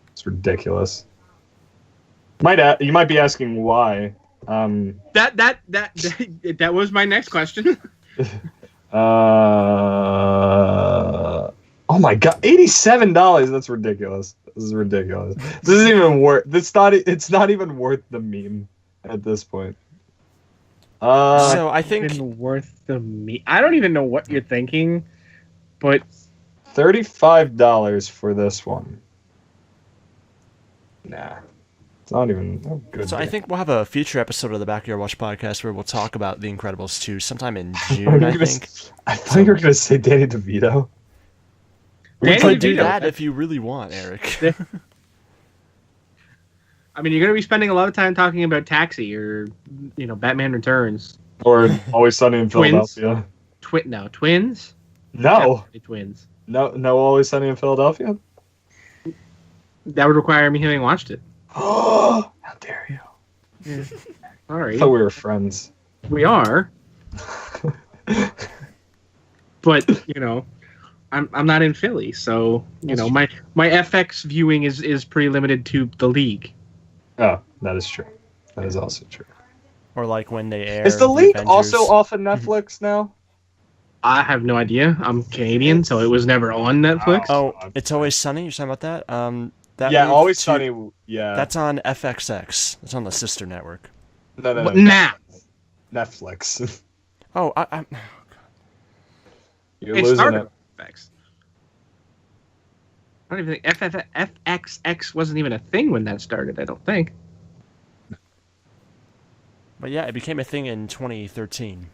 It's ridiculous. You might be asking why. That was my next question. Oh my god, $87. That's ridiculous. This is ridiculous. This isn't even worth. It's not even worth the meme at this point. So I think Been worth the meme. I don't even know what you're thinking, but $35 for this one. Nah. It's not even good. So I think we'll have a future episode of the Backyard Watch podcast where we'll talk about The Incredibles 2 sometime in June, I think. I thought you were going to say Danny DeVito. We Danny can do DeVito. that if you really want, Eric. I mean, you're going to be spending a lot of time talking about Taxi or, Batman Returns. Or Always Sunny in Twins? Philadelphia. Twins? No. Definitely Twins. No, Always Sunny in Philadelphia? That would require me having watched it. Oh, how dare you. Yeah. I Sorry. thought we were friends. We are. But, I'm not in Philly, so, my FX viewing is pretty limited to the league. Oh, that is true. That is also true. Or like when they air. Is the league Avengers. also off of Netflix now? I have no idea. I'm Canadian, so it was never on Netflix. Oh, It's Always Sunny? You're talking about that? That Yeah, moved Always to- Sunny. Yeah. That's on FXX. That's on the sister network. no. But now. Netflix. Oh, I You're It losing started it. with FX. I don't even think FXX wasn't even a thing when that started, I don't think. but yeah, it became a thing in 2013.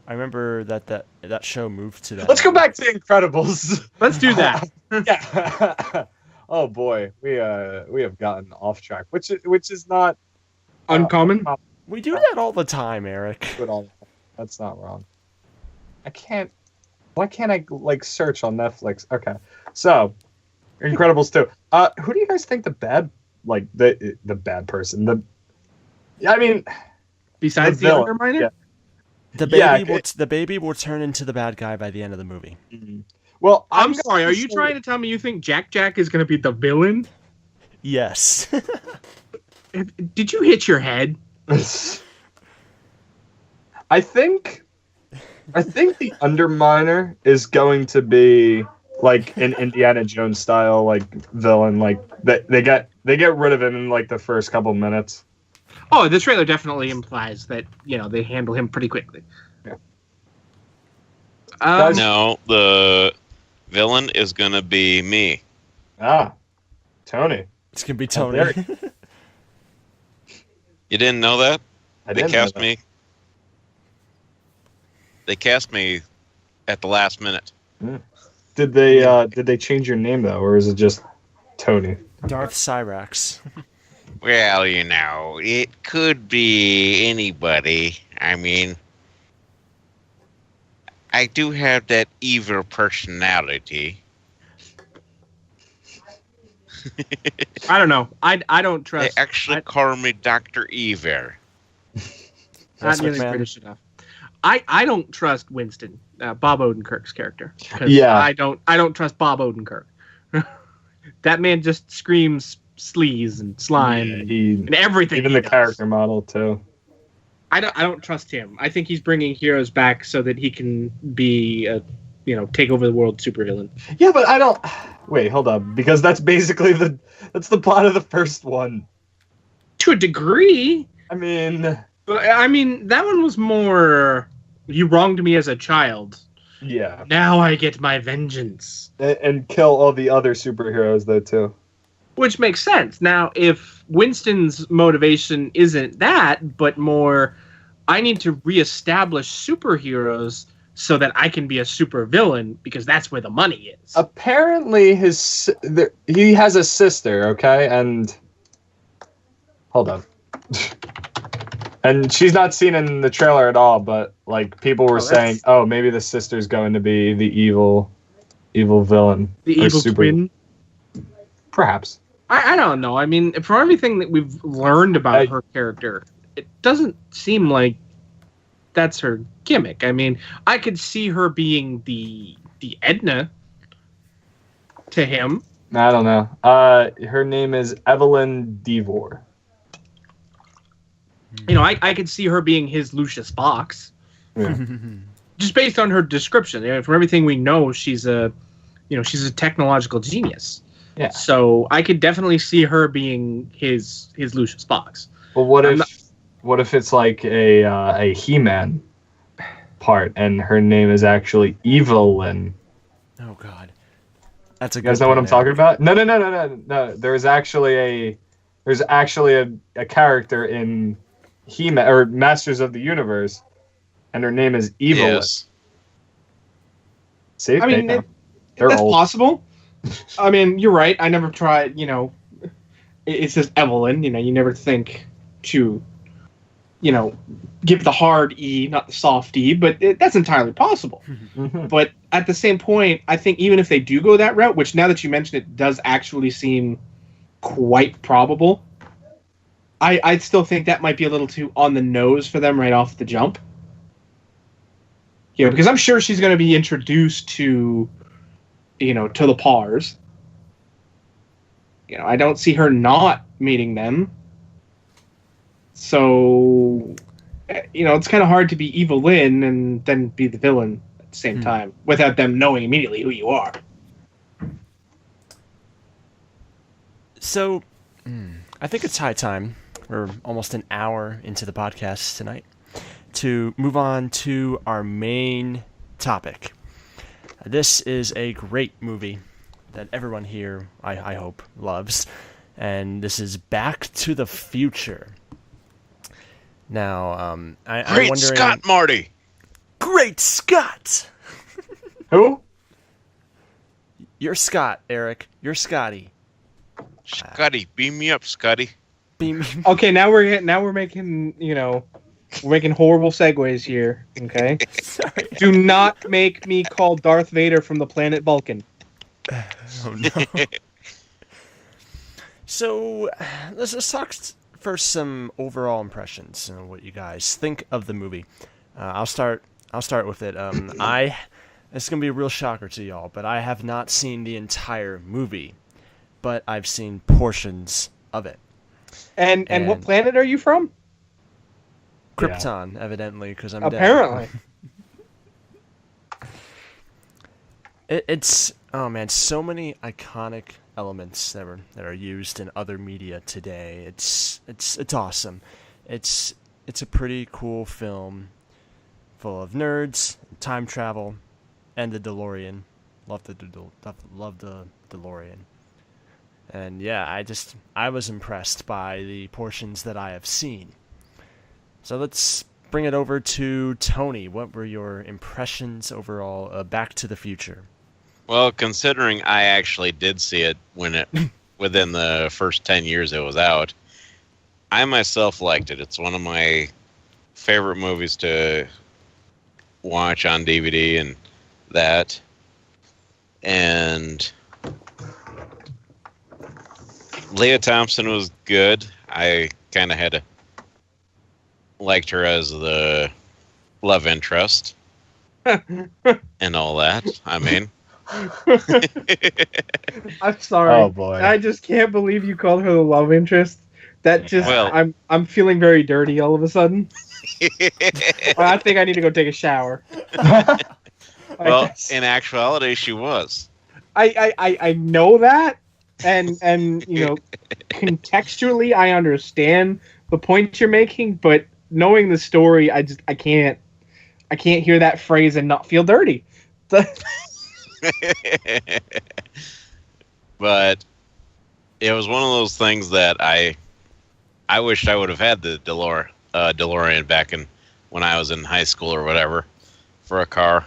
I remember that show moved to that. Let's go back to Incredibles. Let's do that. Yeah. Oh boy, we have gotten off track, which is not Uncommon? We do that all the time, Eric. good all. That's not wrong. I can't. Why can't I search on Netflix? Okay, so Incredibles 2. Who do you guys think the bad person? Besides the villain, Underminer? yeah. The baby will turn into the bad guy by the end of the movie. Well, I'm sorry, are you trying to tell me you think Jack is going to be the villain? Yes. Did you hit your head? I think the Underminer is going to be like an Indiana Jones style villain. They get rid of him in the first couple minutes. Oh, the trailer definitely implies that, they handle him pretty quickly. Yeah. No, the villain is going to be me. Tony. It's gonna be How Tony. dare You didn't know that? I They didn't know cast that. me. They cast me at the last minute. Did they change your name though, or is it just Tony? Darth Cyrax. Well, it could be anybody. I mean, I do have that evil personality. I don't know. I don't They trust. actually call me Dr. Evil. Not nearly McMahon. British enough. I don't trust Winston, Bob Odenkirk's character. 'Cause Yeah. I don't trust Bob Odenkirk. That man just screams sleaze and slime and everything. Even he the does. character model too. I don't trust him. I think he's bringing heroes back so that he can be take over the world supervillain. Yeah, but I don't. Wait, hold up, because that's basically that's the plot of the first one. To a degree. I mean, But I mean, that one was more. You wronged me as a child. yeah, Now I get my vengeance. and kill all the other superheroes though too. Which makes sense. Now, if Winston's motivation isn't that, but more, I need to reestablish superheroes so that I can be a supervillain because that's where the money is. Apparently, he has a sister. Okay, and hold on. And she's not seen in the trailer at all, but people were saying, "Oh, maybe the sister's going to be the evil villain, The or evil twin. Perhaps." I don't know. I mean, from everything that we've learned about her character, it doesn't seem like that's her gimmick. I mean, I could see her being the Edna to him. I don't know. Her name is Evelyn Devor. I could see her being his Lucius Fox. Yeah. Just based on her description. From everything we know, she's a technological genius. Yeah. So I could definitely see her being his Lucius Fox. Well, what if it's like a He-Man part, and her name is actually Evelyn? Oh God, that's a You good. guys know what I'm point, talking Eric. about? No. There's actually a character in He-Man or Masters of the Universe, and her name is Evelyn. Yes. See, I mean, they're that's old. possible. I mean, you're right. I never tried, it's just Evelyn. You never think to, give the hard E, not the soft E, but that's entirely possible. Mhm. But at the same point, I think even if they do go that route, which now that you mention it does actually seem quite probable, I'd still think that might be a little too on the nose for them right off the jump. Because I'm sure she's going to be introduced to, to the Pars. I don't see her not meeting them. So, it's kind of hard to be Evil Lynn and then be the villain at the same time without them knowing immediately who you are. So, I think it's high time. We're almost an hour into the podcast tonight to move on to our main topic. This is a great movie that everyone here, I hope, loves, and this is Back to the Future. Now, I'm Great wondering... Scott, Marty! Great Scott! Who? You're Scott, Eric. You're Scotty. Scotty, beam me up, Scotty. Beam. Okay, now we're making, we're making horrible segues here, okay? Sorry. Do not make me call Darth Vader from the planet Vulcan. Oh no. So, let's talk first some overall impressions and what you guys think of the movie. I'll start with it. It's gonna be a real shocker to y'all, but I have not seen the entire movie, but I've seen portions of it. And what planet are you from? Krypton, evidently, because I'm Apparently. dead. It's oh man, so many iconic elements that are used in other media today. It's awesome. It's a pretty cool film, full of nerds, time travel, and the DeLorean. Love the DeLorean. And yeah, I was impressed by the portions that I have seen. So let's bring it over to Tony. What were your impressions overall of Back to the Future? Well, considering I actually did see it within the first 10 years it was out, I myself liked it. It's one of my favorite movies to watch on DVD and that. And Leah Thompson was good. I kind of liked her as the love interest and all that. I mean, I'm sorry. Oh boy. I just can't believe you called her the love interest. That just I'm feeling very dirty all of a sudden. I think I need to go take a shower. well, in actuality, she was. I know that, and contextually I understand the point you're making, but knowing the story, I can't hear that phrase and not feel dirty. But it was one of those things that I wished I would have had the DeLorean back when I was in high school or whatever for a car.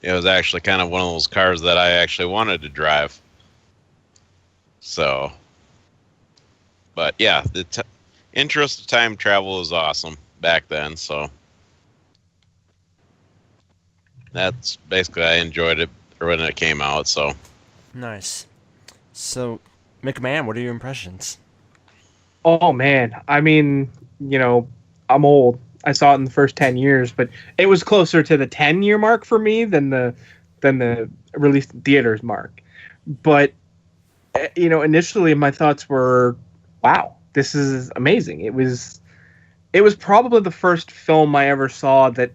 It was actually kind of one of those cars that I actually wanted to drive. So, but yeah, the interest of time travel was awesome back then. So that's basically, I enjoyed it when it came out. So Nice. So, McMahon, what are your impressions? Oh man, I mean, I'm old. I saw it in the first 10 years, but it was closer to the 10-year mark for me than the release in theaters mark. But initially my thoughts were, wow, this is amazing. It was probably the first film I ever saw that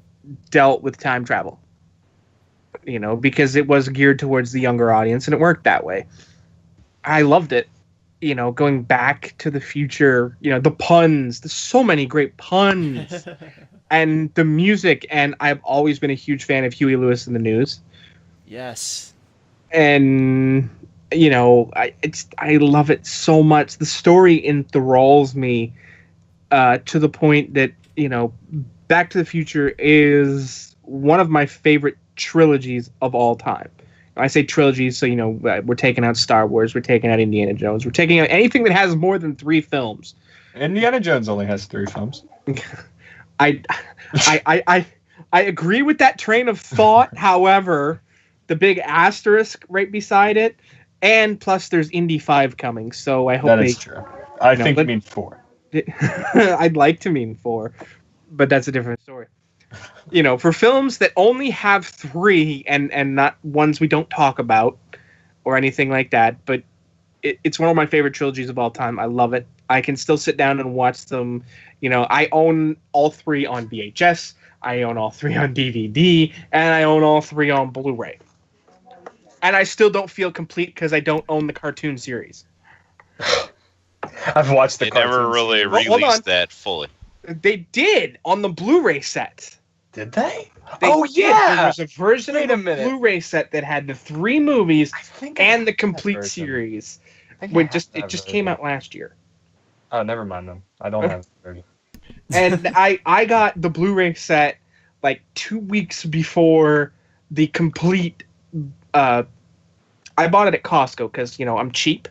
dealt with time travel. Because it was geared towards the younger audience and it worked that way. I loved it. Going back to the future, the puns, there's so many great puns and the music. And I've always been a huge fan of Huey Lewis and the News. Yes. And, I love it so much. The story enthralls me to the point that, Back to the Future is one of my favorite trilogies of all time. I say trilogies, so we're taking out Star Wars, we're taking out Indiana Jones, we're taking out anything that has more than 3 films. Indiana Jones only has 3 films. I agree with that train of thought. However, the big asterisk right beside it, and plus there's Indy 5 coming, so I hope that is true. I think you mean 4. I'd like to mean 4, but that's a different story. For films that only have 3 and not ones we don't talk about or anything like that, but it's one of my favorite trilogies of all time. I love it. I can still sit down and watch them. I own all 3 on VHS. I own all 3 on DVD, and I own all 3 on Blu-ray. And I still don't feel complete because I don't own the cartoon series. I've watched the They cartoons. never really Well, hold on. released that fully. They did on the Blu-ray set. Did they? They did. Yeah. There was a version Wait of a the minute. Blu-ray set that had the 3 movies I think I and the have that complete version. series. I think I have It that just version. came out last year. Oh, never mind them. I don't have the version. And I got the Blu-ray set like 2 weeks before the complete. I bought it at Costco because I'm cheap,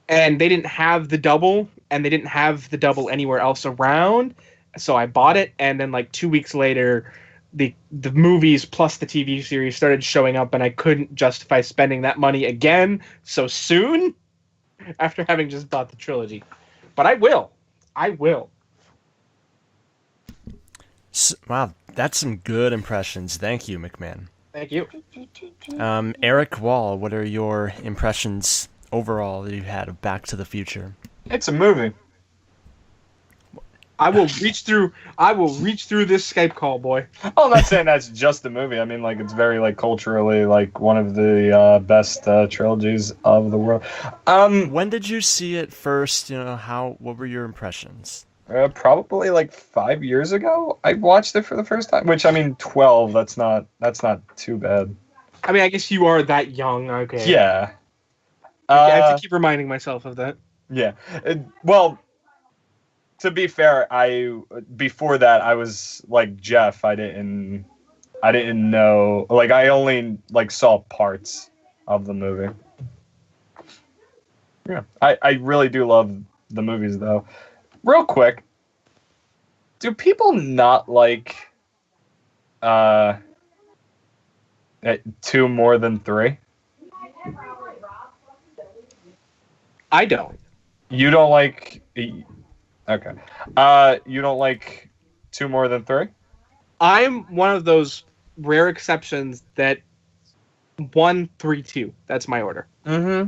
and they didn't have the double, and they didn't have the double anywhere else around, so I bought it, and then like 2 weeks later, the movies plus the TV series started showing up, and I couldn't justify spending that money again so soon after having just bought the trilogy. But I will. Wow, that's some good impressions. Thank you, McMahon. Thank you. Eric Wall, what are your impressions overall that you had of Back to the Future? It's a movie. I will reach through this Skype call, boy. Oh, I'm not saying that's just a movie. I mean, like, it's very, like, culturally, like, one of the best trilogies of the world. When did you see it first? What were your impressions? Probably like 5 years ago. I watched it for the first time. Which, I mean, 12. That's not too bad. I mean, I guess you are that young. Okay. Yeah. I have to keep reminding myself of that. Yeah. Well, to be fair, before that I was like Jeff. I didn't know. Like, I only like saw parts of the movie. Yeah. I really do love the movies though. Real quick, do people not like 2 more than 3? I don't. You don't like... Okay. You don't like 2 more than 3? I'm one of those rare exceptions that 1, 3, 2. That's my order. Mm-hmm.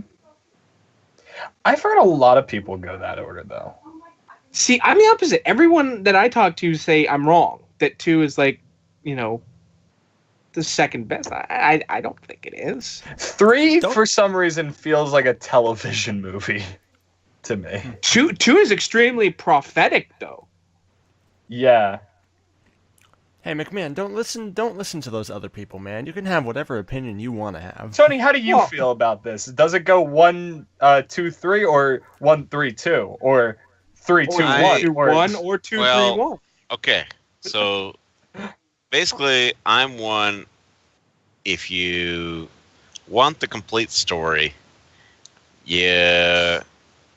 I've heard a lot of people go that order, though. See, I'm the opposite. Everyone that I talk to say I'm wrong. That 2 is like, the second best. I don't think it is. 3, for some reason, feels like a television movie to me. 2 is extremely prophetic, though. Yeah. Hey, McMahon, don't listen to those other people, man. You can have whatever opinion you want to have. Tony, how do you feel about this? Does it go 1, 2, 3, or 1, 3, 2, or 3, 2, 1, 1, or 2, 3, 1? Okay, so basically, I'm one. If you want the complete story,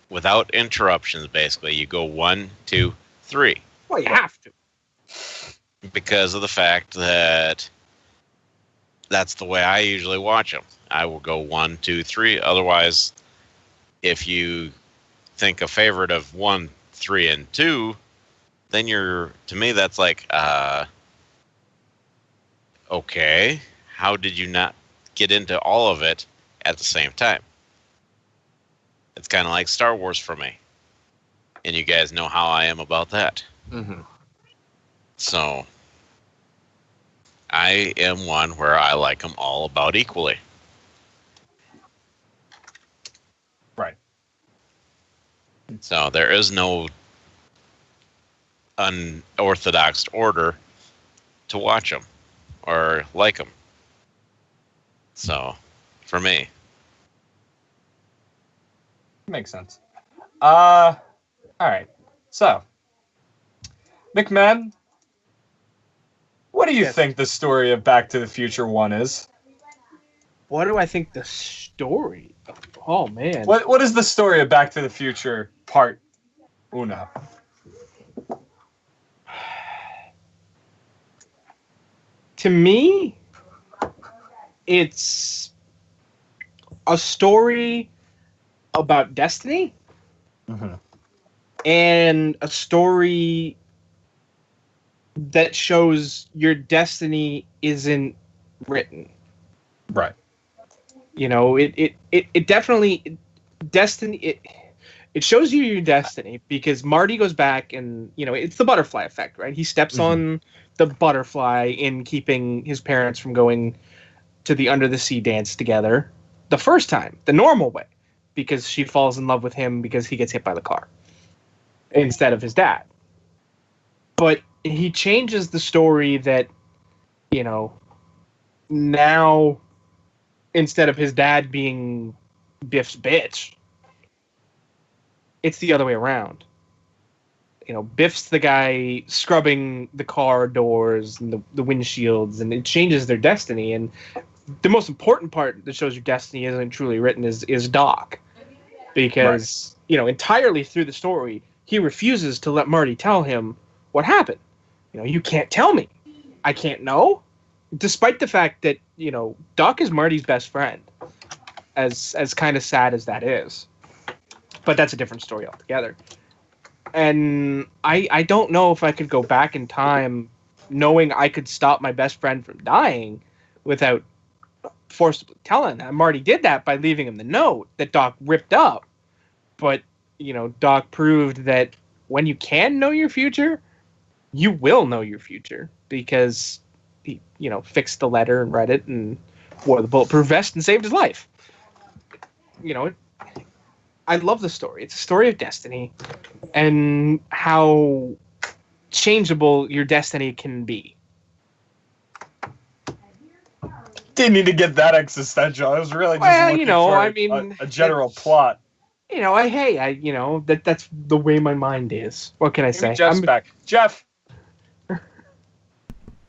without interruptions, basically, you go 1, 2, 3. Well, you have to. Because of the fact that that's the way I usually watch them. I will go 1, 2, 3. Otherwise, if you think a favorite of 1, 3, and 2, then to me, that's like, okay, how did you not get into all of it at the same time? It's kind of like Star Wars for me. And you guys know how I am about that. Mm-hmm. So, I am one where I like them all about equally. Right. So, there is no unorthodox order to watch them or like them. So, for me. Makes sense. All right. So, McMahon, what do you think the story of Back to the Future 1 is? What do I think the story? Oh man. What is the story of Back to the Future Part Uno? To me, it's a story about destiny Mm-hmm. and a story that shows your destiny isn't written. Right. You know, it definitely destiny it shows you your destiny because Marty goes back and, you know, it's the butterfly effect, right? He steps on the butterfly in keeping his parents from going to the under the sea dance together the first time, the normal way, because she falls in love with him because he gets hit by the car instead of his dad. But he changes the story that, you know, now instead of his dad being Biff's bitch, it's the other way around. You know, Biff's the guy scrubbing the car doors and the windshields, and it changes their destiny. And the most important part that shows your destiny isn't truly written is Doc. Because, you know, entirely through the story, he refuses to let Marty tell him what happened. You know, you can't tell me. I can't know. Despite the fact that, you know, Doc is Marty's best friend. As kind of sad as that is. But that's a different story altogether. And I don't know if I could go back in time knowing I could stop my best friend from dying without forcibly telling him. Marty did that by leaving him the note that Doc ripped up. But, you know, Doc proved that when you can know your future, you will know your future because he, you know, fixed the letter and read it and wore the bulletproof vest and saved his life. You know, I love the story. It's a story of destiny and how changeable your destiny can be. Didn't need to get that existential. I was really just looking for a general plot. You know, you know, that's the way my mind is. What can I say? Jeff's back. Jeff,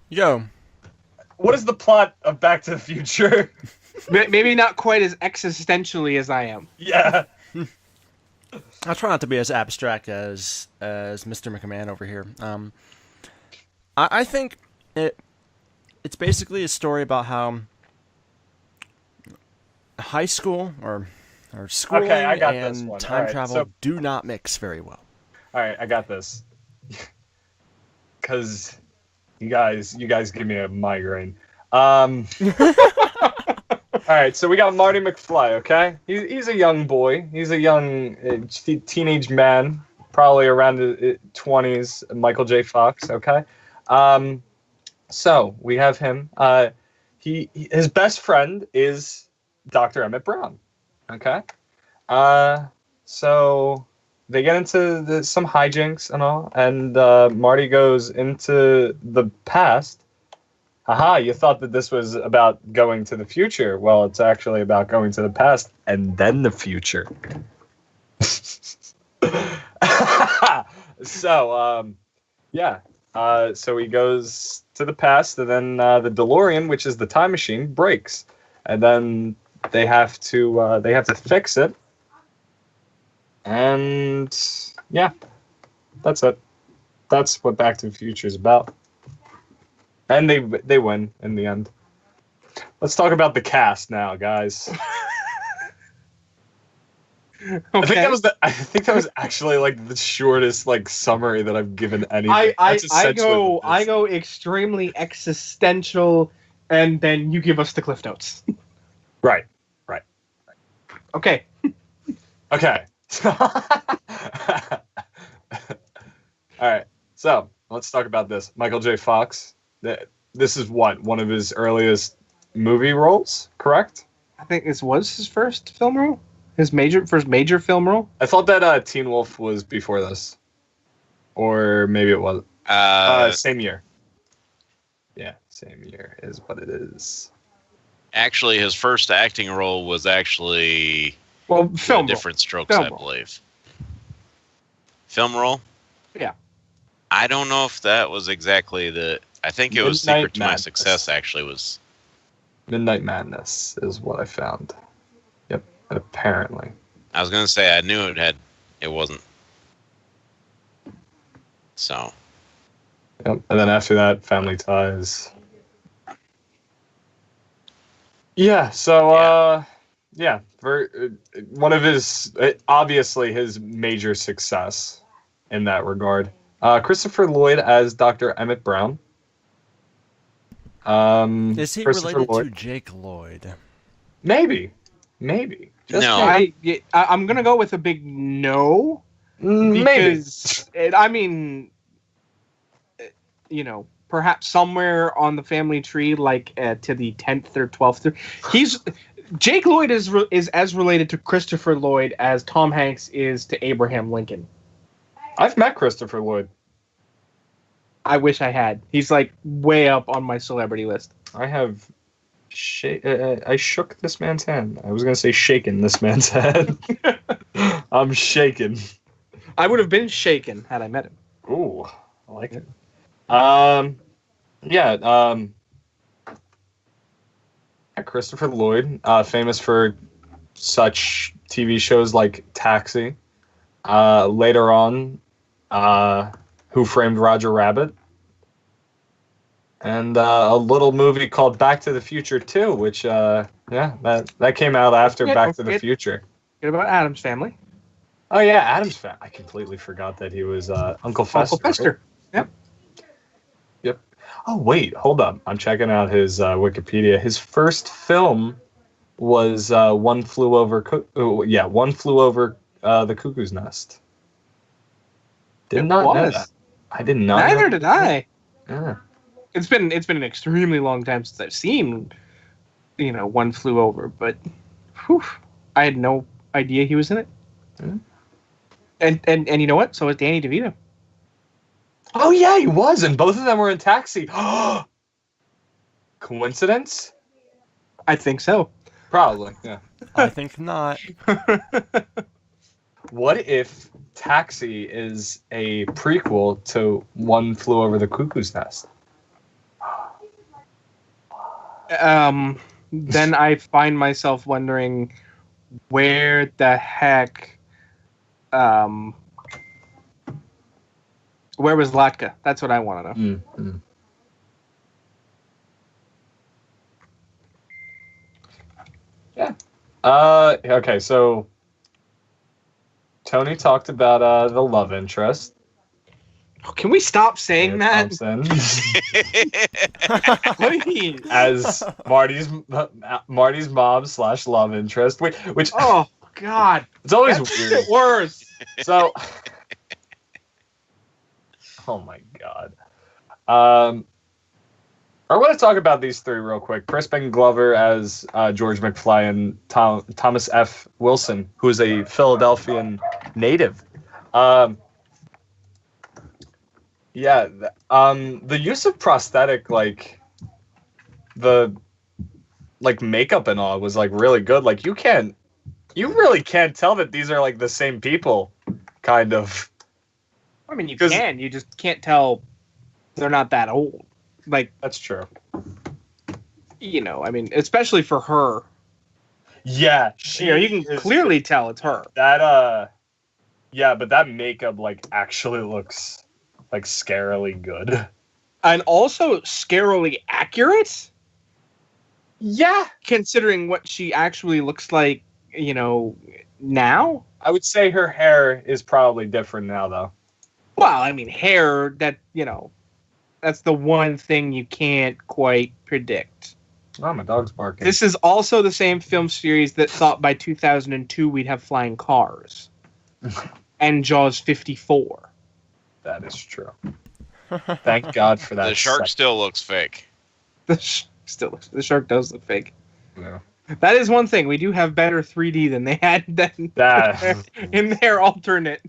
Yo. what is the plot of Back to the Future? Maybe not quite as existentially as I am. Yeah. I'll try not to be as abstract as Mr. McMahon over here. I think it's basically a story about how high school or schooling and time travel do not mix very well. All right, I got this. Because you guys give me a migraine. All right, so we got Marty McFly, okay? He's a young boy. He's a young teenage man, probably around the 20s, Michael J. Fox, okay? So we have him. His best friend is Dr. Emmett Brown, okay? So they get into some hijinks and all, and Marty goes into the past. Haha, you thought that this was about going to the future. Well, it's actually about going to the past and then the future. So, yeah. So he goes to the past, and then the DeLorean, which is the time machine, breaks. And then they have to fix it. And, yeah. That's it. That's what Back to the Future is about. And they win in the end. Let's talk about the cast now, guys. Okay. I think that was actually like the shortest like summary that I've given anything. I go extremely existential, and then you give us the cliff notes. Right. Okay. Okay. All right. So let's talk about this. Michael J. Fox. This is one of his earliest movie roles, correct? I think this was his first film role. His first major film role. I thought that Teen Wolf was before this, or maybe it was. Same year. Yeah, same year is what it is. Actually, his first acting role was actually film Different Strokes, film I role. believe. Film role? Yeah. I don't know if that was exactly I think it was Secret to My Madness. Success, actually, was Midnight Madness is what I found. Yep, apparently. I was gonna say I knew it wasn't. So. Yep. And then after that, Family Ties. Yeah. So one of his obviously his major success in that regard. Christopher Lloyd as Dr. Emmett Brown. Is he Christopher related Lloyd. to Jake Lloyd? Maybe. Just No. maybe. I'm gonna go with a big no. Maybe. Because perhaps somewhere on the family tree, like to the 10th or 12th, Jake Lloyd is as related to Christopher Lloyd as Tom Hanks is to Abraham Lincoln. I've met Christopher Lloyd. I wish I had. He's like way up on my celebrity list. I have. I shook this man's hand. I was gonna say shaken this man's hand. I'm shaken. I would have been shaken had I met him. Ooh, I like it. Yeah. Christopher Lloyd, famous for such TV shows like Taxi. Later on, Who Framed Roger Rabbit, and a little movie called Back to the Future 2, which that came out after Back to the Future. What about Addams Family? Oh yeah, Addams Family. I completely forgot that he was Uncle Fester. Uncle Fester. Right? Yep. Oh wait, hold up. I'm checking out his Wikipedia. His first film was One Flew Over the Cuckoo's Nest. Did not know that. I did not. Neither did I. Yeah. It's been an extremely long time since I've seen, One Flew Over, but I had no idea he was in it. Mm-hmm. And you know what? So was Danny DeVito. Oh yeah, he was, and both of them were in Taxi. Coincidence? I think so. Probably. Yeah. I think not. What if Taxi is a prequel to One Flew Over the Cuckoo's Nest? Then I find myself wondering where the heck, where was Latka? That's what I want to know. Mm-hmm. Yeah. Okay, so Tony talked about the love interest. Can we stop saying that? Please. As Marty's mom / love interest, which oh god, it's always that's weird. Worse. So, oh my god. I want to talk about these three real quick. Crispin Glover as George McFly and Thomas F. Wilson, who is a Philadelphian native. The use of prosthetic, the makeup and all was really good. You really can't tell that these are the same people, kind of. I mean, you can. You just can't tell they're not that old. That's true. I mean, especially for her. Yeah, you can clearly tell it's her. That but that makeup actually looks scarily good. And also scarily accurate? Yeah. Considering what she actually looks like, now? I would say her hair is probably different now, though. Well, I mean, hair, that's the one thing you can't quite predict. Oh, my dog's barking. This is also the same film series that thought by 2002 we'd have flying cars. And Jaws 54. That is true. Thank God for that. The shark still looks fake. The shark does look fake. Yeah. That is one thing. We do have better 3D than they had in their alternate.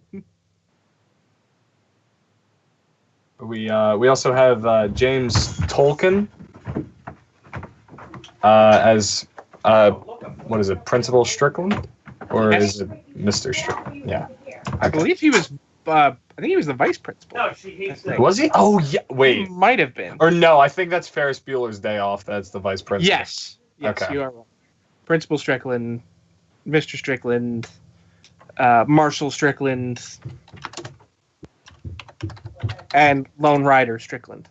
We also have James Tolkien as what is it, Principal Strickland, or is it Mr. Strickland? Yeah, I believe he was. I think he was the vice principal. No, she hates that. Was he? Oh yeah. Wait. He might have been. Or no, I think that's Ferris Bueller's Day Off. That's the vice principal. Yes. Yes, Okay. you are wrong. Principal Strickland, Mr. Strickland, Marshall Strickland, and Lone Rider Strickland,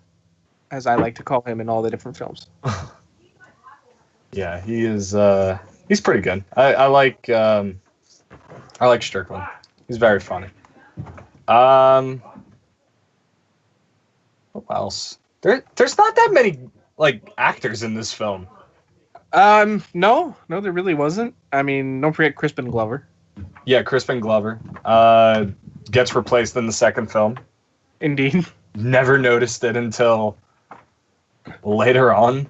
as I like to call him in all the different films. Yeah, he is. He's pretty good. I like Strickland. He's very funny. What else? There's not that many like actors in this film. No, there really wasn't. I mean, don't forget Crispin Glover. Yeah, Crispin Glover gets replaced in the second film. Indeed. Never noticed it until later on.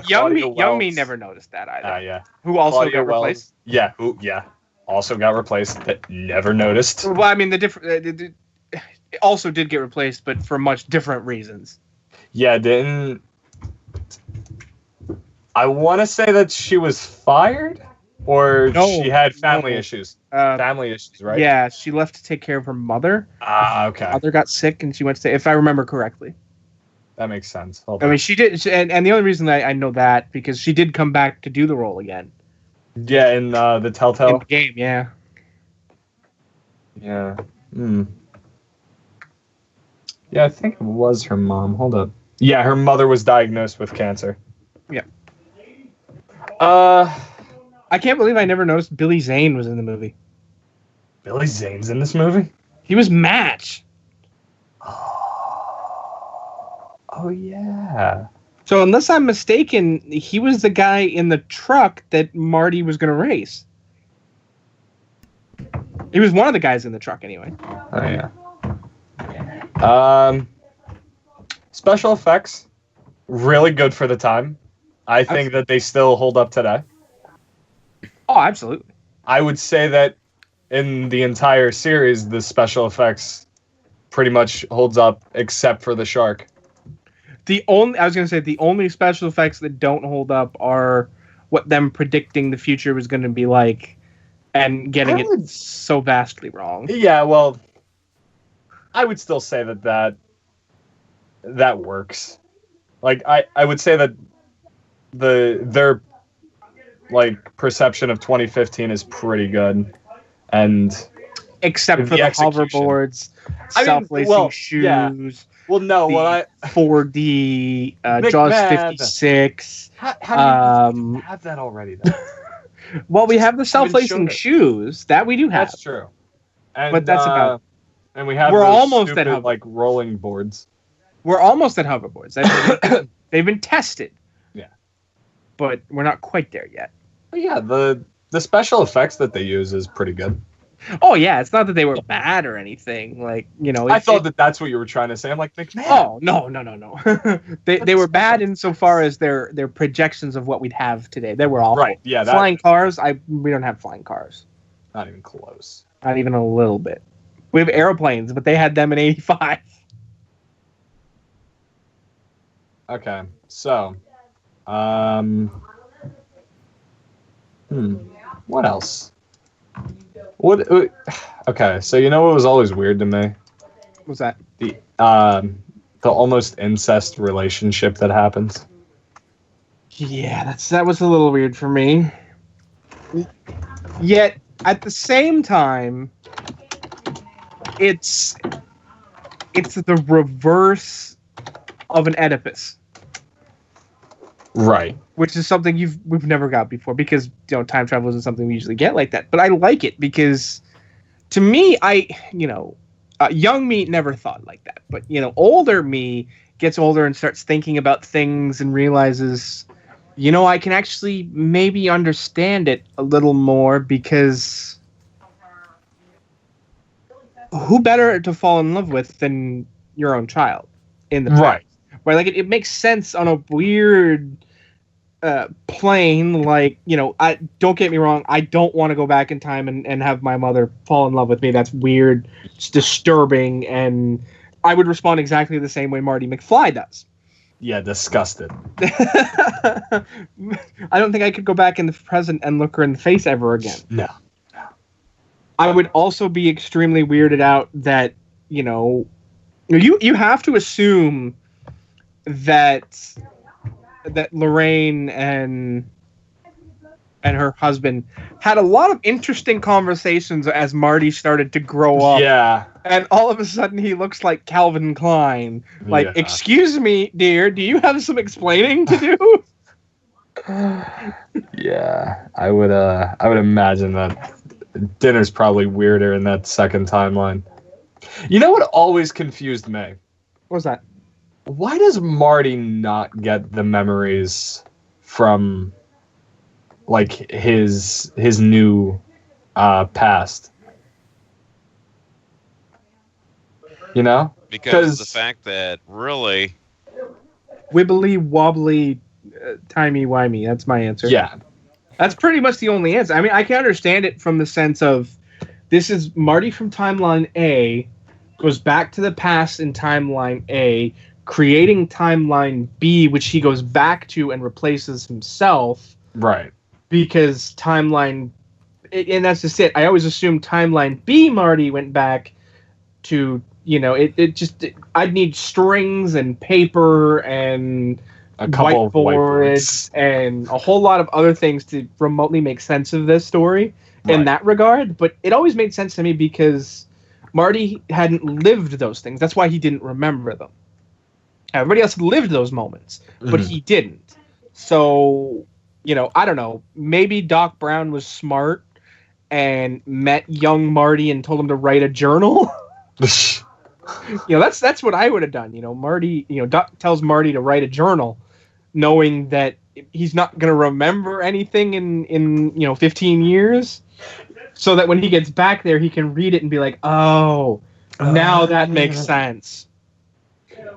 Young Me Wells- never noticed that either. Yeah. Who also Claudia got Wells- replaced. Yeah. Also got replaced. That never noticed. Well, I mean, it also did get replaced, but for much different reasons. Yeah, didn't. I want to say that she was fired, or No, she had family no. issues. Uh, Family issues, right? Yeah, she left to take care of her mother. Okay. Mother got sick, and she went to. If I remember correctly. That makes sense. Hold I on. mean, she did, and the only reason I know that because she did come back to do the role again Yeah, in the in Telltale. the game. Yeah. Yeah. Yeah, I think it was her mom. Hold up. Yeah, her mother was diagnosed with cancer. Yeah. Billy I can't believe I never noticed Billy Zane was in the movie. Zane's in this movie? He was Match. Oh yeah. So unless I'm mistaken, he was the guy in the truck that Marty was going to race. He was one of the guys in the truck anyway. Oh yeah. Special effects, really good for the time. I think that they still hold up today. Oh, absolutely. I would say that in the entire series, the special effects pretty much holds up, except for the shark. The only special effects that don't hold up are what them predicting the future was going to be like and getting it so vastly wrong. Yeah, well, I would still say that works. Like I would say that their like perception of 2015 is pretty good, and Except for the execution. hoverboards, I mean, self-lacing well, shoes, yeah. Well, no, the well, 4D, Jaws McMahon. 56. how do you have that already? Though? Well, we have the shown self-lacing it. shoes. That we do have. That's true. And, But that's about it. And we have We're those almost at stupid, hover. like rolling boards. We're almost at hoverboards. They've been tested. Yeah. But we're not quite there yet. But yeah, the special effects that they use is pretty good. Oh, yeah. It's not that they were bad or anything. Like, you know. I thought that that's what you were trying to say. I'm like, McMahon. Oh, no. they were bad insofar as their projections of what we'd have today. They were awful. Right, yeah. Flying cars, we don't have flying cars. Not even close. Not even a little bit. We have airplanes, but they had them in 85. Okay, so, what else? Okay, so you know what was always weird to me? What's that? The almost incest relationship that happens. Yeah, that was a little weird for me. Yet, at the same time, it's the reverse of an Oedipus. Right. Which is something we've never got before because time travel isn't something we usually get like that. But I like it because to me, young me never thought like that. But older me gets older and starts thinking about things and realizes, I can actually maybe understand it a little more because who better to fall in love with than your own child in the past? Right. Where like it makes sense on a weird plane, like, I don't get me wrong, I don't want to go back in time and have my mother fall in love with me. That's weird. It's disturbing, and I would respond exactly the same way Marty McFly does. Yeah, disgusted. I don't think I could go back in the present and look her in the face ever again. No. I would also be extremely weirded out that, you have to assume that Lorraine and and her husband had a lot of interesting conversations as Marty started to grow up. Yeah. And all of a sudden he looks like Calvin Klein. Like, Yeah. excuse me, dear, do you have some explaining to do? Yeah. I would imagine that dinner's probably weirder in that second timeline. You know what always confused me? What was that? Why does Marty not get the memories from like his new past? You know? Because of the fact that really, Wibbly wobbly, timey-wimey. That's my answer. Yeah. That's pretty much the only answer. I mean, I can understand it from the sense of this is Marty from timeline A, goes back to the past in timeline A, creating timeline B, which he goes back to and replaces himself. Right. Because timeline, and that's just it. I always assumed timeline B Marty went back to, you know, I'd need strings and paper and A couple of whiteboards. and a whole lot of other things to remotely make sense of this story in that regard. But it always made sense to me because Marty hadn't lived those things. That's why he didn't remember them. Everybody else lived those moments, but he didn't. So, you know, I don't know. Maybe Doc Brown was smart and met young Marty and told him to write a journal. You know, that's what I would have done. You know, Marty, you know, Doc tells Marty to write a journal, knowing that he's not going to remember anything in 15 years, so that when he gets back there, he can read it and be like, oh, now that makes sense.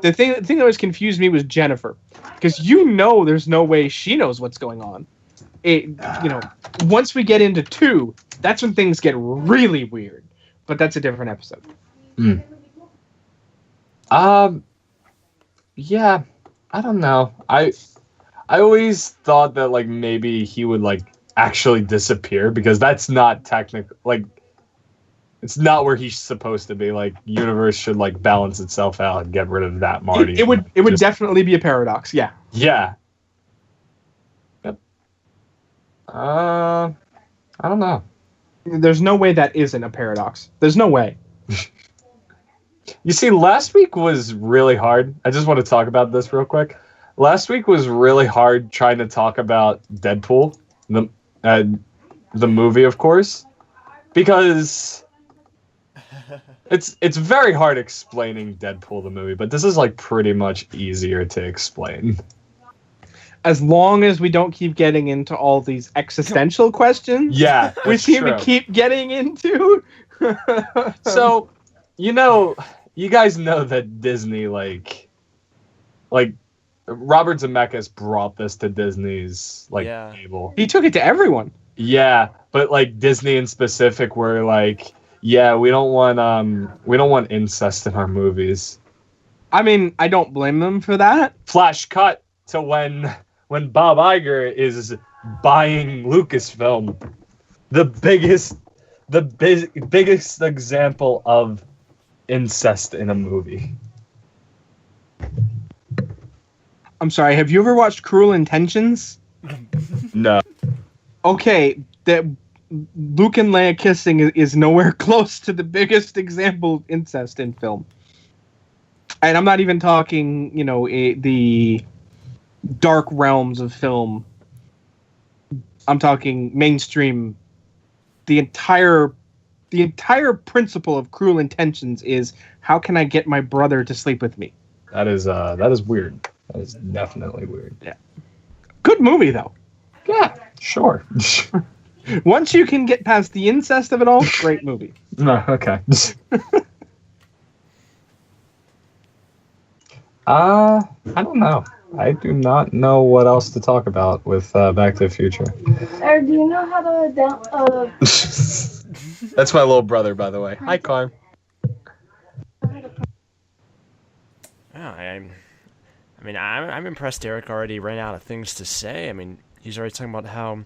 The thing that always confused me was Jennifer, because there's no way she knows what's going on. Once we get into 2, that's when things get really weird. But that's a different episode. Yeah, I don't know. I always thought that like maybe he would like actually disappear, because that's not technical. Like, it's not where he's supposed to be. Like, universe should like balance itself out and get rid of that Marty. It would definitely be a paradox. Yeah. Yeah. Yep. I don't know. There's no way that isn't a paradox. There's no way. You see, last week was really hard. I just want to talk about this real quick. Last week was really hard trying to talk about Deadpool, the movie, of course, because it's very hard explaining Deadpool the movie, but this is like pretty much easier to explain. As long as we don't keep getting into all these existential questions, Yeah, we seem true. to keep getting into. So, you know, you guys know that Disney, like Robert Zemeckis brought this to Disney's table. He took it to everyone. Yeah, but like Disney in specific were like, yeah, we don't want incest in our movies. I mean, I don't blame them for that. Flash cut to when Bob Iger is buying Lucasfilm, the biggest example of incest in a movie. I'm sorry, have you ever watched Cruel Intentions? No. Okay, that Luke and Leia kissing is nowhere close to the biggest example of incest in film. And I'm not even talking, the dark realms of film. I'm talking mainstream. The entire principle of Cruel Intentions is, how can I get my brother to sleep with me? That is weird. That is definitely weird. Yeah. Good movie though. Yeah, sure. Once you can get past the incest of it all, great movie. No, okay. I don't know. I do not know what else to talk about with Back to the Future. Eric, do you know how to That's my little brother, by the way. Hi, Carm. I'm impressed Eric already ran out of things to say. I mean, he's already talking about how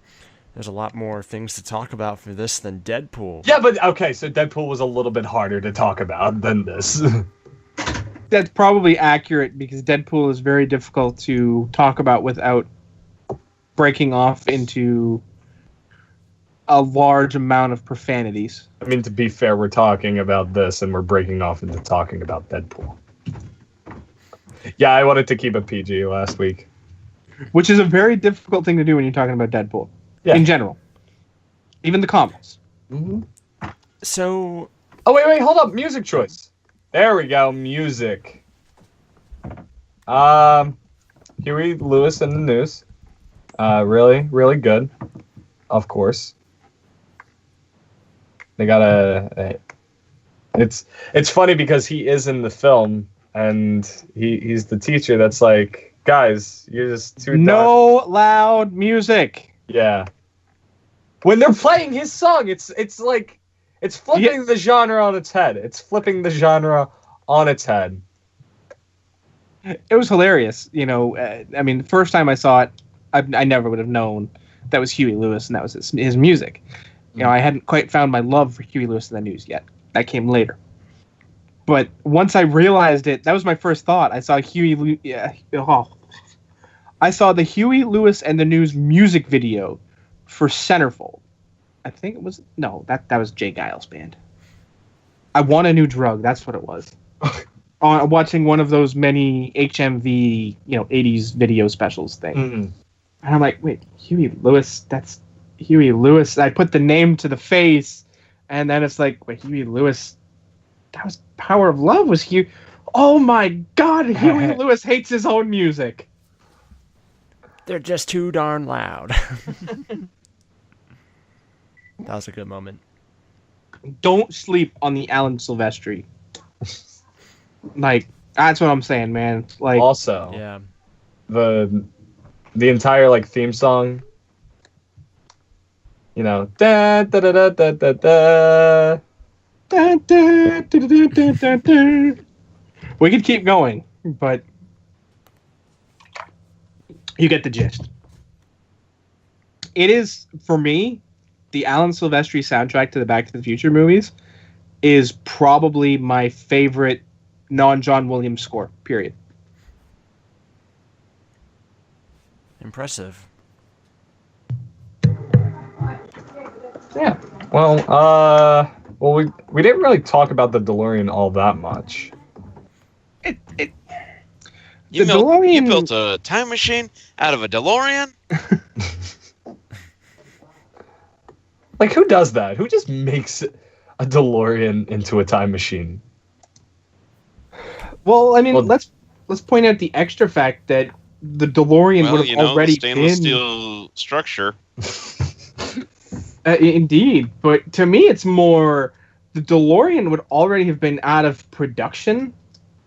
there's a lot more things to talk about for this than Deadpool. Yeah, but okay, so Deadpool was a little bit harder to talk about than this. That's probably accurate, because Deadpool is very difficult to talk about without breaking off into a large amount of profanities. I mean, to be fair, we're talking about this and we're breaking off into talking about Deadpool. Yeah, I wanted to keep it PG last week. Which is a very difficult thing to do when you're talking about Deadpool. Yeah. In general. Even the comics. Mm-hmm. So, Oh, wait, hold up. Music choice. There we go. Music. Huey Lewis in the News. Really, really good. Of course. They got it's funny because he is in the film and he's the teacher that's like, guys, you're just too No loud music. Yeah. When they're playing his song, it's like it's flipping the genre on its head. It's flipping the genre on its head. It was hilarious. You know, I mean, the first time I saw it, I never would have known that was Huey Lewis and that was his music. You know, I hadn't quite found my love for Huey Lewis in the News yet. That came later. But once I realized it, that was my first thought. I saw I saw the Huey Lewis and the News music video for Centerfold. I think it was that was Jay Giles' band. I Want a New Drug. That's what it was. Watching one of those many HMV 80s video specials thing, and I'm like, wait, Huey Lewis? That's Huey Lewis. I put the name to the face, and then it's like, wait, Huey Lewis? That was Power of Love. Was Huey? Oh my God, Huey Lewis hates his own music. they're just too darn loud. That was a good moment. Don't sleep on the Alan Silvestri. Like, that's what I'm saying, man. Like, Also, Yeah. the entire like theme song, da da da da da da da. dun, dun, dun, dun, dun, dun, dun. We could keep going, but you get the gist. It is, for me, the Alan Silvestri soundtrack to the Back to the Future movies is probably my favorite non-John Williams score, period. Impressive. Yeah. Well, we didn't really talk about the DeLorean all that much. You The built DeLorean- a time machine out of a DeLorean? Like, who does that? Who just makes a DeLorean into a time machine? Well, I mean, Well- let's point out the extra fact that the DeLorean would have already stainless been steel structure. Indeed, but to me, it's more the DeLorean would already have been out of production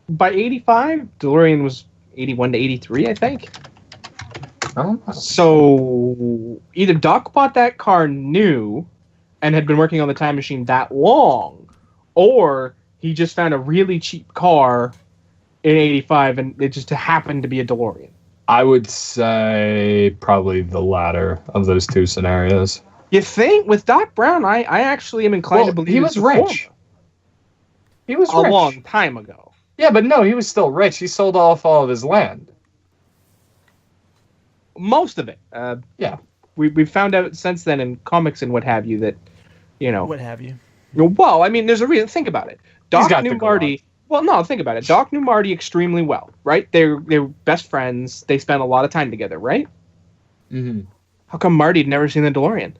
by '85. DeLorean was '81 to '83, I think. Oh, So either Doc bought that car new and had been working on the time machine that long, or he just found a really cheap car in '85 and it just happened to be a DeLorean. I would say probably the latter of those two scenarios. You think with Doc Brown, I actually am inclined to believe he it's was the rich. former. He was A rich. long time ago. Yeah, but no, he was still rich. He sold off all of his land. Most of it. Yeah. We found out since then in comics and what have you that, What have you? well, I mean, there's a reason. Think about it. Doc got knew the Marty. Well, no, think about it. Doc knew Marty extremely well, right? They're best friends. They spent a lot of time together, right? Mm-hmm. How come Marty had never seen the DeLorean?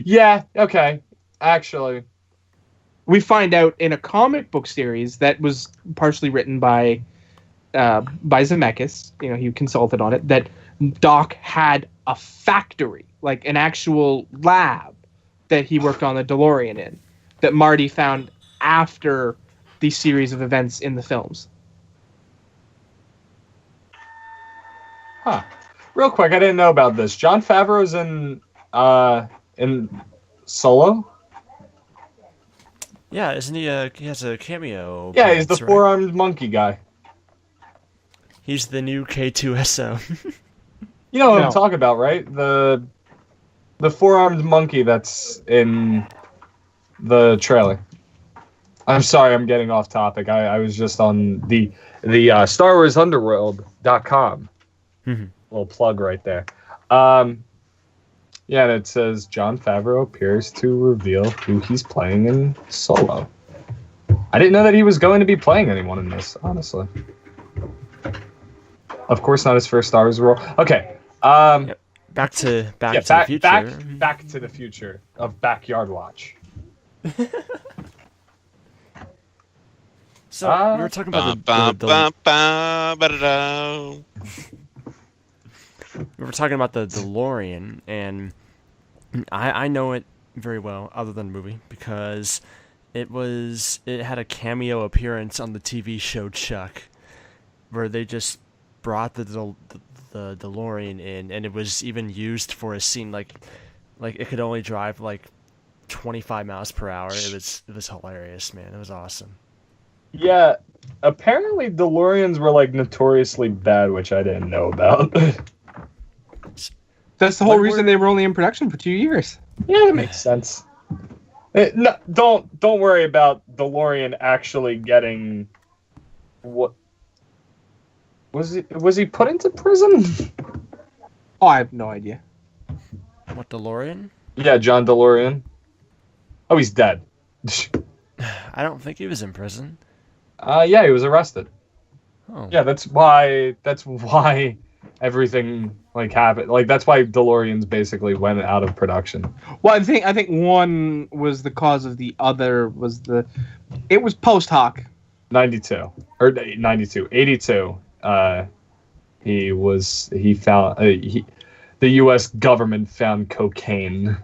Yeah, okay. Actually. We find out in a comic book series that was partially written by Zemeckis, he consulted on it, that Doc had a factory, like an actual lab that he worked on the DeLorean in, that Marty found after the series of events in the films. Huh. Real quick, I didn't know about this. Jon Favreau's in Solo? Yeah, isn't he? He has a cameo. Yeah, he's the appearance, right? four-armed monkey guy. He's the new K2SO. You know what No. I'm talking about, right? The four-armed monkey that's in the trailer. I'm sorry, I'm getting off topic. I was just on the StarWarsUnderworld.com. Mhm. Little plug right there. Yeah, and it says Jon Favreau appears to reveal who he's playing in Solo. I didn't know that he was going to be playing anyone in this, honestly. Of course, not his first Star Wars role. Okay. Yep. Back to the future. Back to the future of Backyard Watch. So we were talking about we were talking about the DeLorean, and I know it very well, other than the movie, because it had a cameo appearance on the TV show Chuck, where they just brought the DeLorean in, and it was even used for a scene like it could only drive like 25 miles per hour. It was hilarious, man. It was awesome. Yeah, apparently DeLoreans were like notoriously bad, which I didn't know about. That's the whole reason they were only in production for 2 years. Yeah, that makes sense. No, don't worry about DeLorean actually getting what was he put into prison? Oh, I have no idea. What, DeLorean? Yeah, John DeLorean. Oh, he's dead. I don't think he was in prison. Yeah, he was arrested. Oh. Yeah, that's why everything like happened. Like that's why DeLoreans basically went out of production. Well, I think one was the cause of the other it was post hoc. 92 or 92, 82. The U.S. government found cocaine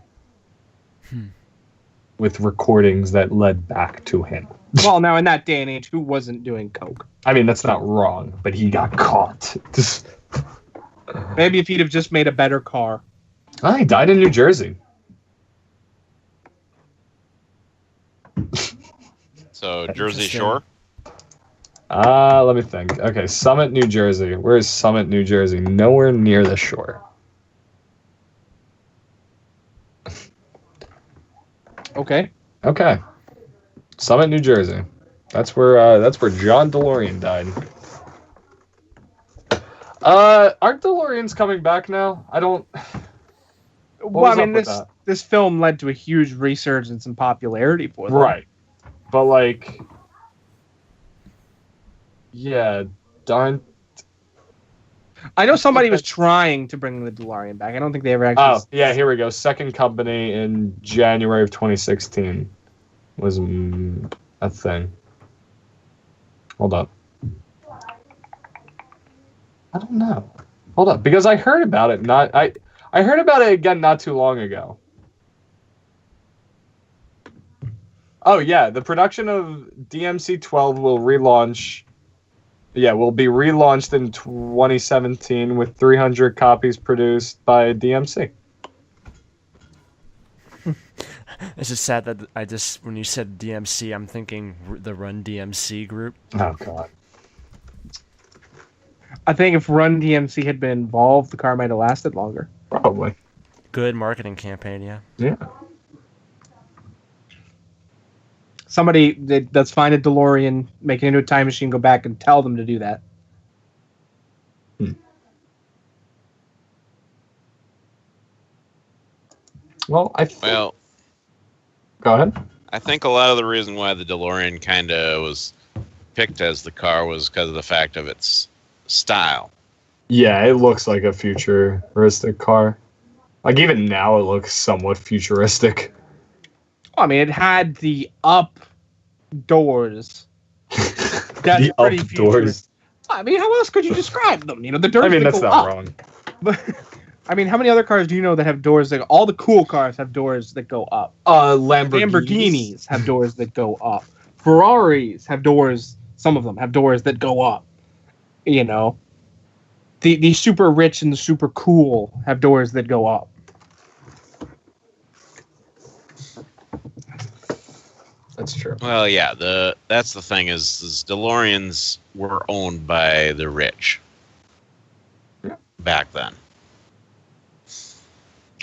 with recordings that led back to him. Well, now in that day and age, who wasn't doing coke? I mean, that's not wrong, but he got caught. Maybe if he'd have just made a better car. He died in New Jersey. So Jersey Shore. Let me think. Okay, Summit, New Jersey. Where is Summit, New Jersey? Nowhere near the shore. Okay. Okay. Summit, New Jersey. That's where John DeLorean died. Aren't DeLoreans coming back now? I don't. Well, I mean, this film led to a huge resurgence in popularity for them. Right. But like, yeah, darn. I know somebody was trying to bring the DeLorean back. I don't think they ever actually. Oh, yeah, here we go. Second company in January of 2016 was a thing. Hold up. I don't know. Hold up, because I heard about it. I heard about it again not too long ago. Oh yeah, the production of DMC-12 will relaunch. Yeah, will be relaunched in 2017 with 300 copies produced by DMC. It's just sad that when you said DMC, I'm thinking the Run DMC group. Oh god. I think if Run DMC had been involved, the car might have lasted longer. Probably. Good marketing campaign, yeah. Yeah. Let's find a DeLorean, make it into a time machine, go back and tell them to do that. Well, go ahead. I think a lot of the reason why the DeLorean kind of was picked as the car was because of the fact of its style. Yeah, it looks like a futuristic car. Like even now, it looks somewhat futuristic. I mean, it had the up doors. That's The pretty up doors. futuristic. I mean, how else could you describe them? You know, the doors. I mean, that that's go not up. wrong. But I mean, how many other cars do you know that have doors that all the cool cars have doors that go up? Lamborghinis have doors that go up. Ferraris have doors. Some of them have doors that go up. You know, the super rich and the super cool have doors that go up. That's true. Well, yeah, that's the thing is DeLoreans were owned by the rich back then.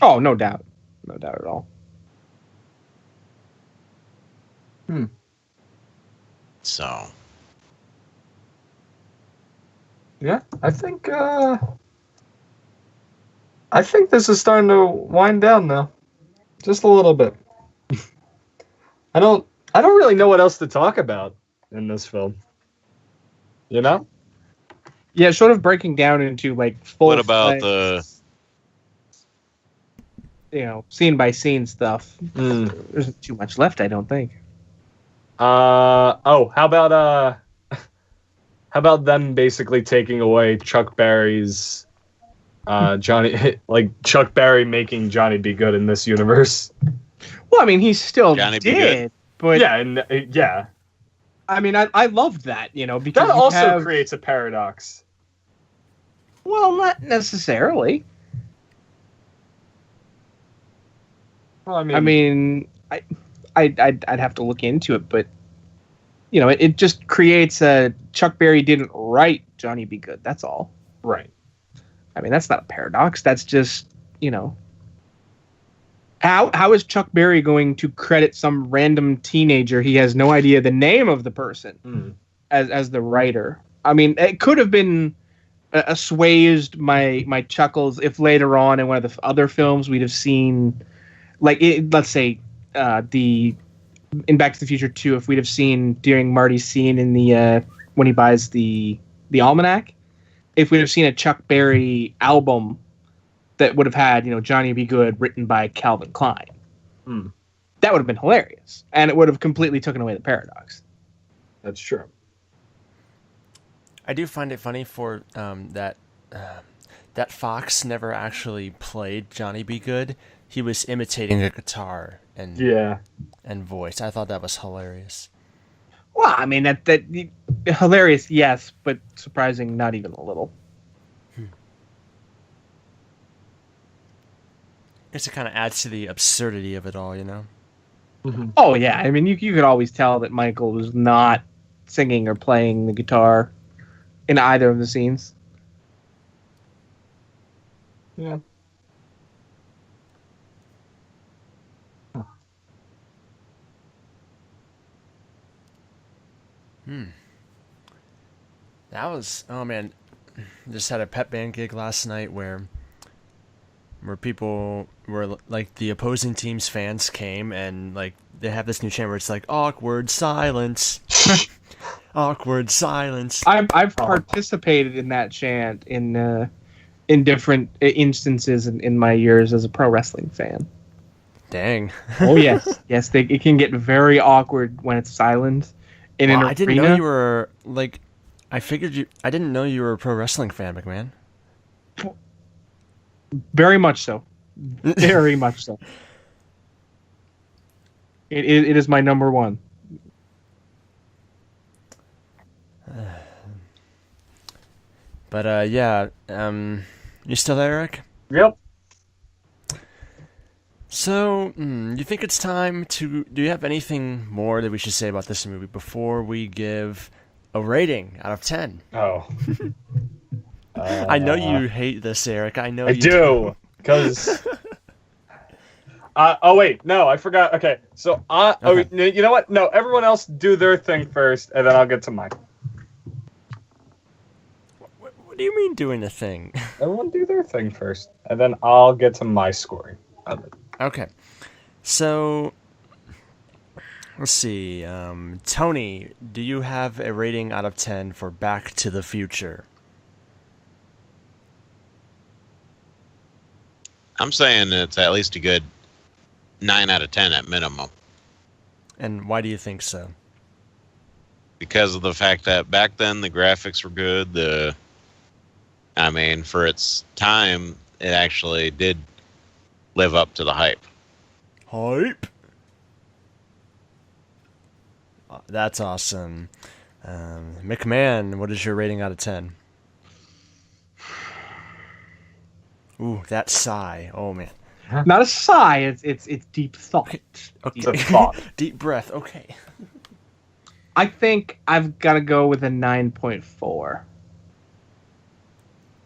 Oh, no doubt. No doubt at all. So. Yeah, I think I think this is starting to wind down now, just a little bit. I don't really know what else to talk about in this film. You know? Yeah, sort of breaking down into like full. What about the? Scene by scene stuff. Mm. There isn't too much left, I don't think. How about them basically taking away Chuck Berry's Johnny, like Chuck Berry making Johnny Be Good in this universe? Well, I mean, he still Johnny Be did, but yeah. I mean, I loved that, because That you also have, creates a paradox. well, not necessarily. Well, I mean, I'd have to look into it, but it just creates a Chuck Berry didn't write Johnny Be Good. That's all. right. I mean, that's not a paradox. That's just how is Chuck Berry going to credit some random teenager he has no idea the name of the person as the writer? I mean, it could have been assuaged my chuckles if later on in one of the other films we'd have seen, like let's say in Back to the Future 2, if we'd have seen during Marty's scene in the when he buys the almanac, if we'd have seen a Chuck Berry album that would have had Johnny Be Good written by Calvin Klein, that would have been hilarious, and it would have completely taken away the paradox. That's true. I do find it funny for that Fox never actually played Johnny Be Good. He was imitating a guitar and voice. I thought that was hilarious. Well, I mean that hilarious, yes, but surprising, not even a little. I guess it kind of adds to the absurdity of it all, Mm-hmm. Oh yeah, I mean you could always tell that Michael was not singing or playing the guitar in either of the scenes. Yeah. That was, oh man, just had a pep band gig last night where people were like, the opposing team's fans came and like they have this new chant where it's like awkward silence. Awkward silence. I've participated in that chant in different instances in my years as a pro wrestling fan. Dang. Oh yes, yes, it can get very awkward when it's silent in an arena. I didn't know you were like. I didn't know you were a pro wrestling fan, McMahon. Very much so. Very much so. It is my number one. But yeah, you still there, Eric? Yep. So, you think it's time to... Do you have anything more that we should say about this movie before we give a rating out of 10? Oh. I know you hate this, Eric. I know I you do. Because... oh, wait. No, I forgot. Okay. So, Okay. you know what? No, everyone else do their thing first, and then I'll get to mine. What do you mean doing a thing? Everyone do their thing first, and then I'll get to my scoring of it. Okay. So, let's see. Tony, do you have a rating out of 10 for Back to the Future? I'm saying it's at least a good 9 out of 10 at minimum. And why do you think so? Because of the fact that back then the graphics were good. I mean, for its time, it actually did live up to the hype. Hype? That's awesome. McMahon, what is your rating out of 10? Ooh, that sigh. Oh, man. Not a sigh. It's deep thought. Okay. It's a thought. Deep breath. Okay. I think I've got to go with a 9.4.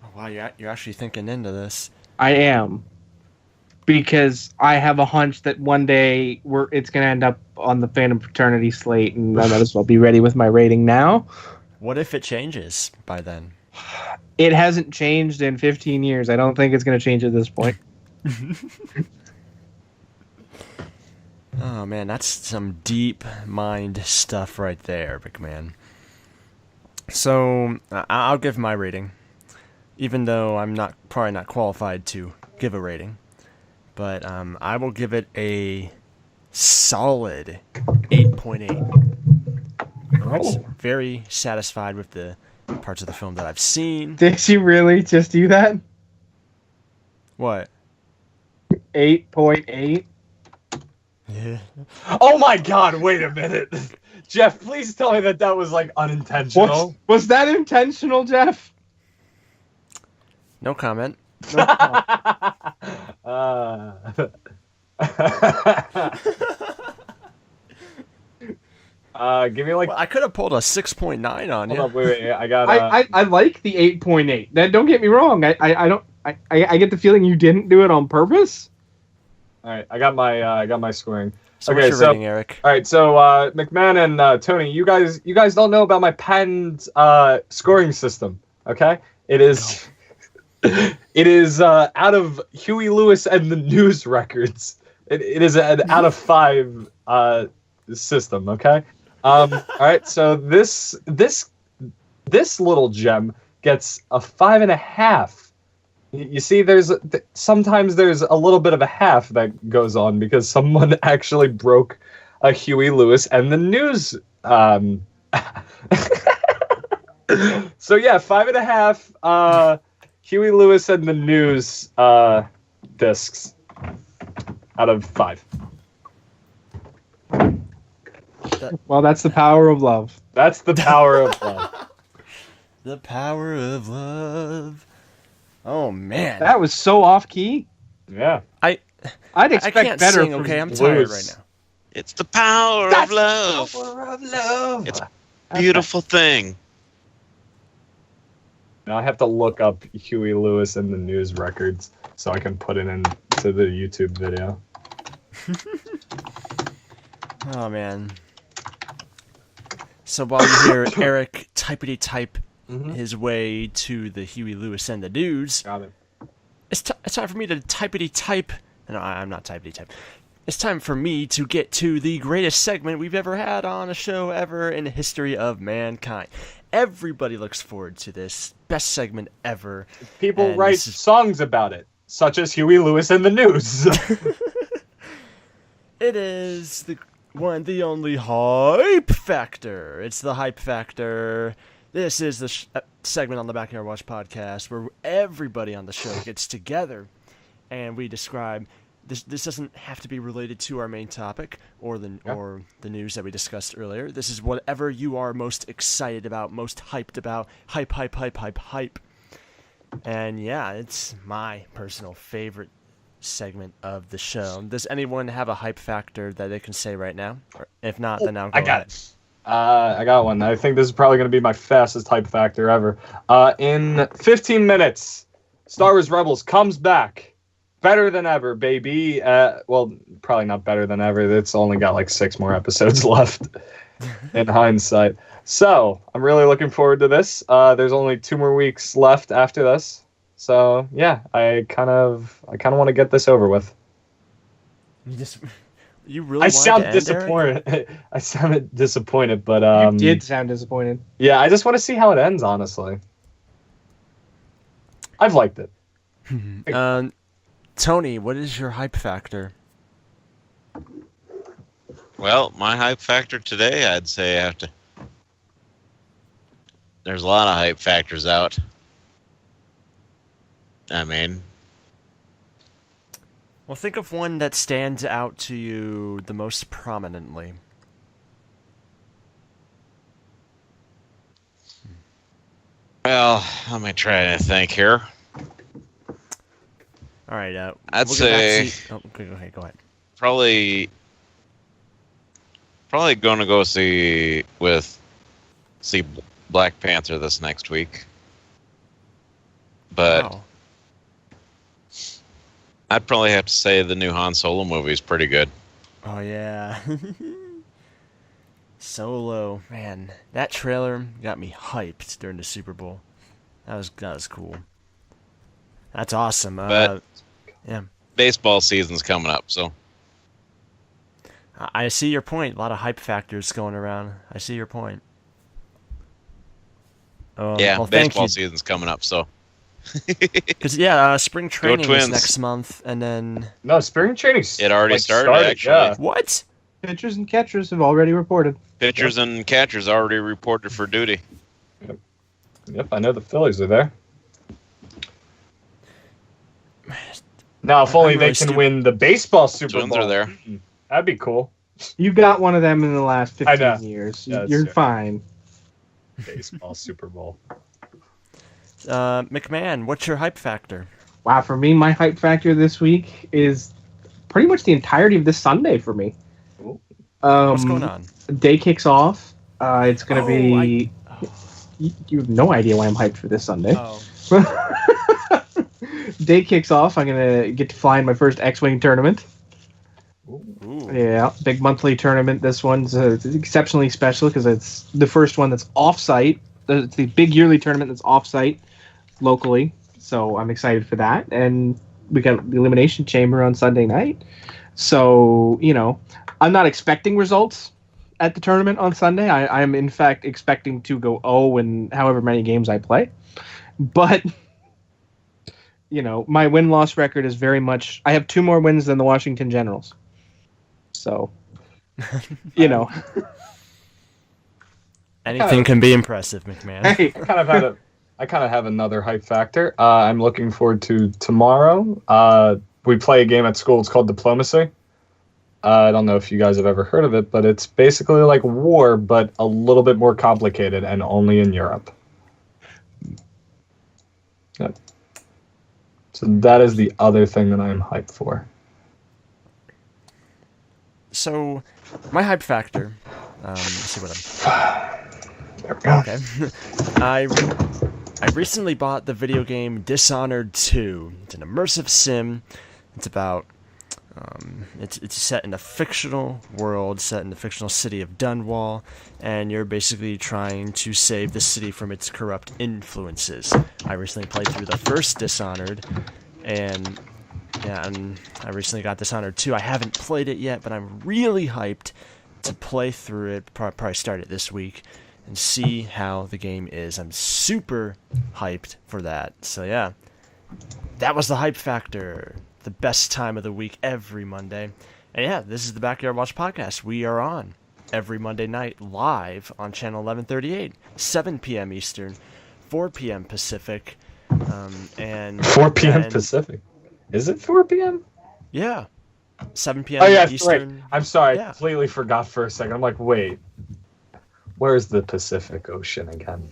Oh, wow, you're actually thinking into this. I am. Because I have a hunch that one day it's going to end up on the Phantom Fraternity slate, and I might as well be ready with my rating now. What if it changes by then? It hasn't changed in 15 years. I don't think it's going to change at this point. Oh man, that's some deep mind stuff right there, big man. So I'll give my rating, even though I'm probably not qualified to give a rating, but I will give it a solid 8.8. Oh. Very satisfied with the parts of the film that I've seen. Did you really just do that? What? 8.8? Yeah. Oh my God! Wait a minute, Jeff. Please tell me that was like unintentional. Was that intentional, Jeff? No comment. No, no. Give me like. Well, I could have pulled a 6.9 on Hold you. up, wait. I got. I like the 8.8. That don't get me wrong. I get the feeling you didn't do it on purpose. All right, I got my scoring. So Okay, what's your rating, Eric? All right, so McMahon and Tony, you guys don't know about my patent scoring system, okay? It is it is out of Huey Lewis and the News records. It is an out of 5 system, okay? All right, so this little gem gets a 5.5. You see, sometimes there's a little bit of a half that goes on because someone actually broke a Huey Lewis and the News. So yeah, 5.5. Huey Lewis and the News discs out of 5. Well, that's the power of love. That's the power of love. The power of love. Oh man, That was so off key. Yeah. I'd I expect can't better. sing. from Okay, I'm Lewis. tired right now. It's the power of love. Power of love. It's a beautiful thing. Now I have to look up Huey Lewis and the News records so I can put it into the YouTube video. Oh man. So while you hear Eric typity-type his way to the Huey Lewis and the News, Got it. it's time for me to typity-type. No, I'm not typity-type. It's time for me to get to the greatest segment we've ever had on a show ever in the history of mankind. Everybody looks forward to this best segment ever. People And write this is- songs about it, such as Huey Lewis and the News. It is the one, the only hype factor. It's the hype factor. This is the segment on the Backyard Watch podcast where everybody on the show gets together and we describe. This doesn't have to be related to our main topic or the news that we discussed earlier. This is whatever you are most excited about, most hyped about. Hype. And yeah, it's my personal favorite segment of the show. Does anyone have a hype factor that they can say right now? Or if not, then I'll go I got ahead. it. I got one. I think this is probably going to be my fastest hype factor ever. In 15 minutes, Star Wars Rebels comes back. Better than ever, baby. Well, probably not better than ever. It's only got like 6 more episodes left in hindsight. So I'm really looking forward to this. There's only 2 more weeks left after this. So yeah, I kind of want to get this over with. You really I wanted sound to end, Eric? disappointed. I sounded disappointed, but You did sound disappointed. yeah, I just want to see how it ends. Honestly, I've liked it. Tony, what is your hype factor? Well, my hype factor today, I'd say I have to. There's a lot of hype factors out. I mean, Well, think of one that stands out to you the most prominently. well, let me try to think here. All right, I'd we'll get back say- to you. Oh, okay, go ahead. Probably going to go see Black Panther this next week. But Wow. I'd probably have to say the new Han Solo movie is pretty good. Oh yeah. Solo, man, that trailer got me hyped during the Super Bowl. That was cool. That's awesome. But- yeah. Baseball season's coming up, so I see your point. A lot of hype factors going around. I see your point. yeah, well, thank baseball you. season's coming up. So Because spring training is Twins. next month, and then No, spring training's It already like, started, actually. Yeah. what? Pitchers and catchers have already reported. pitchers and catchers already reported for duty. Yep, I know the Phillies are there. Now, if only I'm they really can stu- win the baseball Super Twins Bowl. are there. That'd be cool. You got one of them in the last I know. 15 years. Yeah, that's You're true. fine. Baseball Super Bowl. McMahon, what's your hype factor? Wow, for me, my hype factor this week is pretty much the entirety of this Sunday for me. What's going on? Day kicks off. It's going to be... Oh. You have no idea why I'm hyped for this Sunday. Oh. Day kicks off. I'm going to get to fly in my first X-Wing tournament. Ooh. Yeah, big monthly tournament. This one's exceptionally special because it's the first one that's off-site. It's the big yearly tournament that's off-site locally. So I'm excited for that. And we got the Elimination Chamber on Sunday night. So, I'm not expecting results at the tournament on Sunday. I am, in fact, expecting to go 0 in however many games I play. But, my win-loss record is very much... I have 2 more wins than the Washington Generals. So, Anything can be impressive, McMahon. Hey, I kind of have another hype factor. I'm looking forward to tomorrow. We play a game at school. It's called Diplomacy. I don't know if you guys have ever heard of it, but it's basically like war, but a little bit more complicated and only in Europe. Yep. So that is the other thing that I'm hyped for. So, my hype factor. Let's see what There we go. Okay. I recently bought the video game Dishonored 2. It's an immersive sim. It's about it's set in a fictional world, set in the fictional city of Dunwall, and you're basically trying to save the city from its corrupt influences. I recently played through the first Dishonored, and I recently got Dishonored 2. I haven't played it yet, but I'm really hyped to play through it. Probably start it this week and see how the game is. I'm super hyped for that. So yeah, that was the hype factor. The best time of the week every Monday. And yeah, this is the Backyard Watch Podcast. We are on every Monday night live on channel 1138, 7 p.m. Eastern, 4 p.m. Pacific. And 4 p.m. and- Pacific. Is it 4 p.m.? Yeah. 7 p.m. Oh, yeah, that's right. Eastern. I'm sorry. Yeah. I completely forgot for a second. I'm like, wait. Where's the Pacific Ocean again?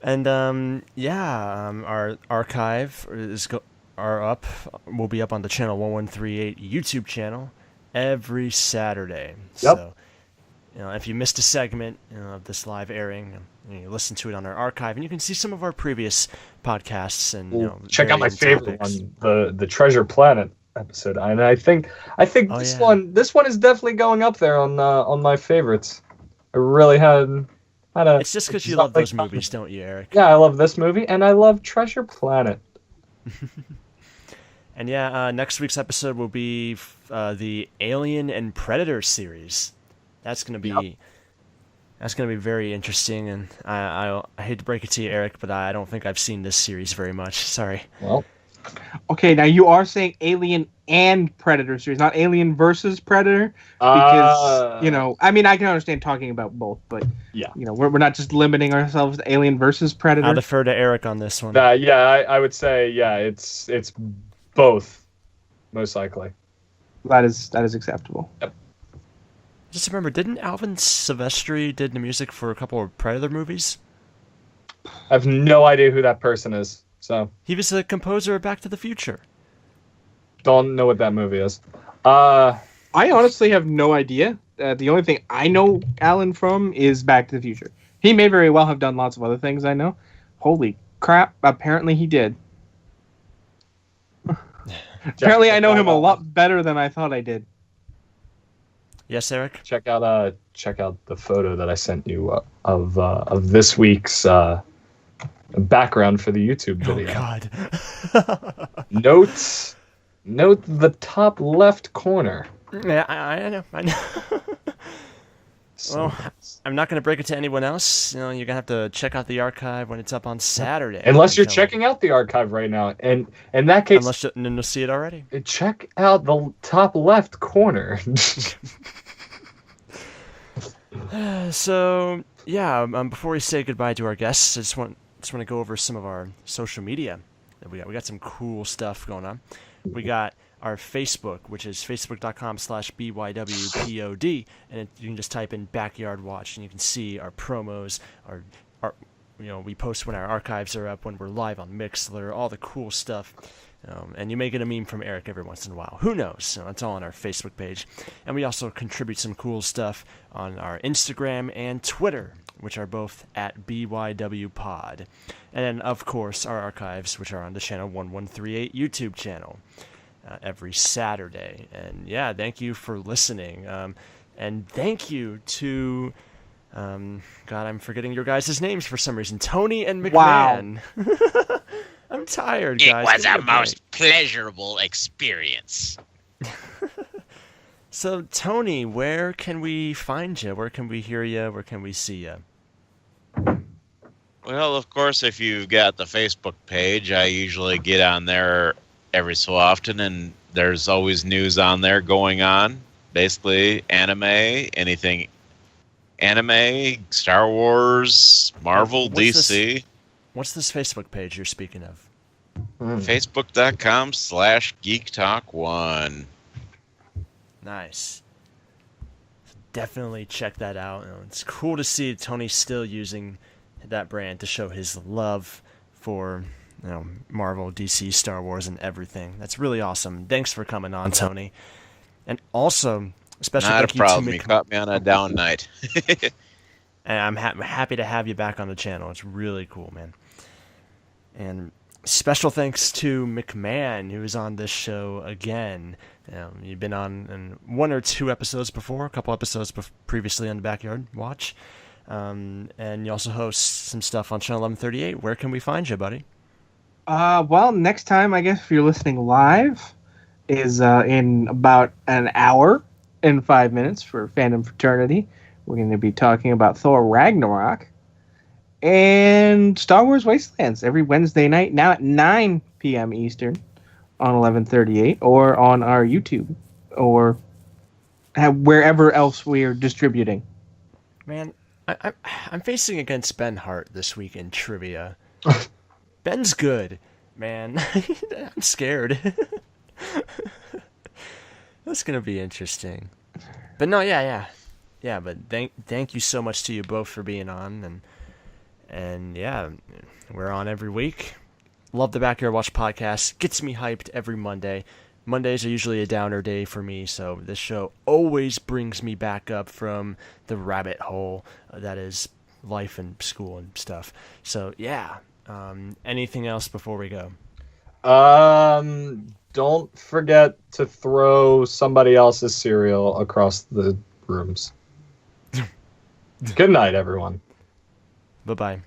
And our archive will be up on the channel 1138 YouTube channel every Saturday. Yep. So, if you missed a segment of this live airing, you listen to it on our archive, and you can see some of our previous podcasts and Check out my varying favorite topics. one, the Treasure Planet episode. And I think this yeah. one is definitely going up there on my favorites. I really had a. It's just because you love those movies, don't you, Eric? Yeah, I love this movie, and I love Treasure Planet. And next week's episode will be the Alien and Predator series. That's gonna be very interesting, and I hate to break it to you, Eric, but I don't think I've seen this series very much. Sorry. Well, okay, now you are saying Alien and Predator series, not Alien versus Predator, because I can understand talking about both, but yeah, we're not just limiting ourselves to Alien versus Predator. I'll defer to Eric on this one. I would say it's both, most likely. That is acceptable. Yep. Just remember, didn't Alvin Silvestri did the music for a couple of Predator movies? I have no idea who that person is, so He was the composer of Back to the Future. don't know what that movie is. I honestly have no idea. The only thing I know Alan from is Back to the Future. He may very well have done lots of other things I know. Holy crap, apparently he did. Apparently I know him a lot better than I thought I did. Yes, Eric? check out the photo that I sent you of this week's background for the YouTube video. Oh, God. Note the top left corner. Yeah, I know. So, Well, I'm not going to break it to anyone else. You're going to have to check out the archive when it's up on Saturday. unless you're Until- checking out the archive right now, and in that case, Unless you'll see it already. check out the top left corner. So, yeah, before we say goodbye to our guests, I just want to go over some of our social media that we got. We got some cool stuff going on. We got our Facebook, which is facebook.com/BYWPOD, and you can just type in Backyard Watch, and you can see our promos, our we post when our archives are up, when we're live on Mixler, all the cool stuff. And you may get a meme from Eric every once in a while. Who knows? So it's all on our Facebook page. And we also contribute some cool stuff on our Instagram and Twitter, which are both at BYWPod. And then, of course, our archives, which are on the Channel 1138 YouTube channel every Saturday. And yeah, thank you for listening. And thank you to... God, I'm forgetting your guys' names for some reason. Tony and McMahon. Wow. I'm tired, It guys. was Give me a break. most pleasurable experience. So, Tony, where can we find you? Where can we hear you? Where can we see you? Well, of course, if you've got the Facebook page, I usually get on there every so often, and there's always news on there going on. Basically, anything anime, Star Wars, Marvel, What's DC. What's this Facebook page you're speaking of? Facebook.com/GeekTalk1. Nice. Definitely check that out. It's cool to see Tony still using that brand to show his love for Marvel, DC, Star Wars, and everything. That's really awesome. Thanks for coming on, Tony. And also, especially Not a thank you problem. to You caught me on a down night. And I'm happy to have you back on the channel. It's really cool, man. And special thanks to McMahon, who is on this show again. You've been on in one or two episodes before, a couple episodes previously on the Backyard Watch. And you also host some stuff on Channel 1138. Where can we find you, buddy? Well, next time, I guess, if you're listening live, is in about an hour and 5 minutes for Fandom Fraternity. We're going to be talking about Thor Ragnarok and Star Wars Wastelands every Wednesday night, now at 9 p.m. Eastern on 1138, or on our YouTube, or wherever else we are distributing. Man, I'm facing against Ben Hart this week in trivia. Ben's good, man. I'm scared. That's going to be interesting. But no, yeah. But thank you so much to you both for being on, and yeah, we're on every week. Love the Backyard Watch podcast. Gets me hyped every Monday. Mondays are usually a downer day for me, so this show always brings me back up from the rabbit hole that is life and school and stuff. So yeah. Anything else before we go? Don't forget to throw somebody else's cereal across the rooms. Good night, everyone. Bye-bye.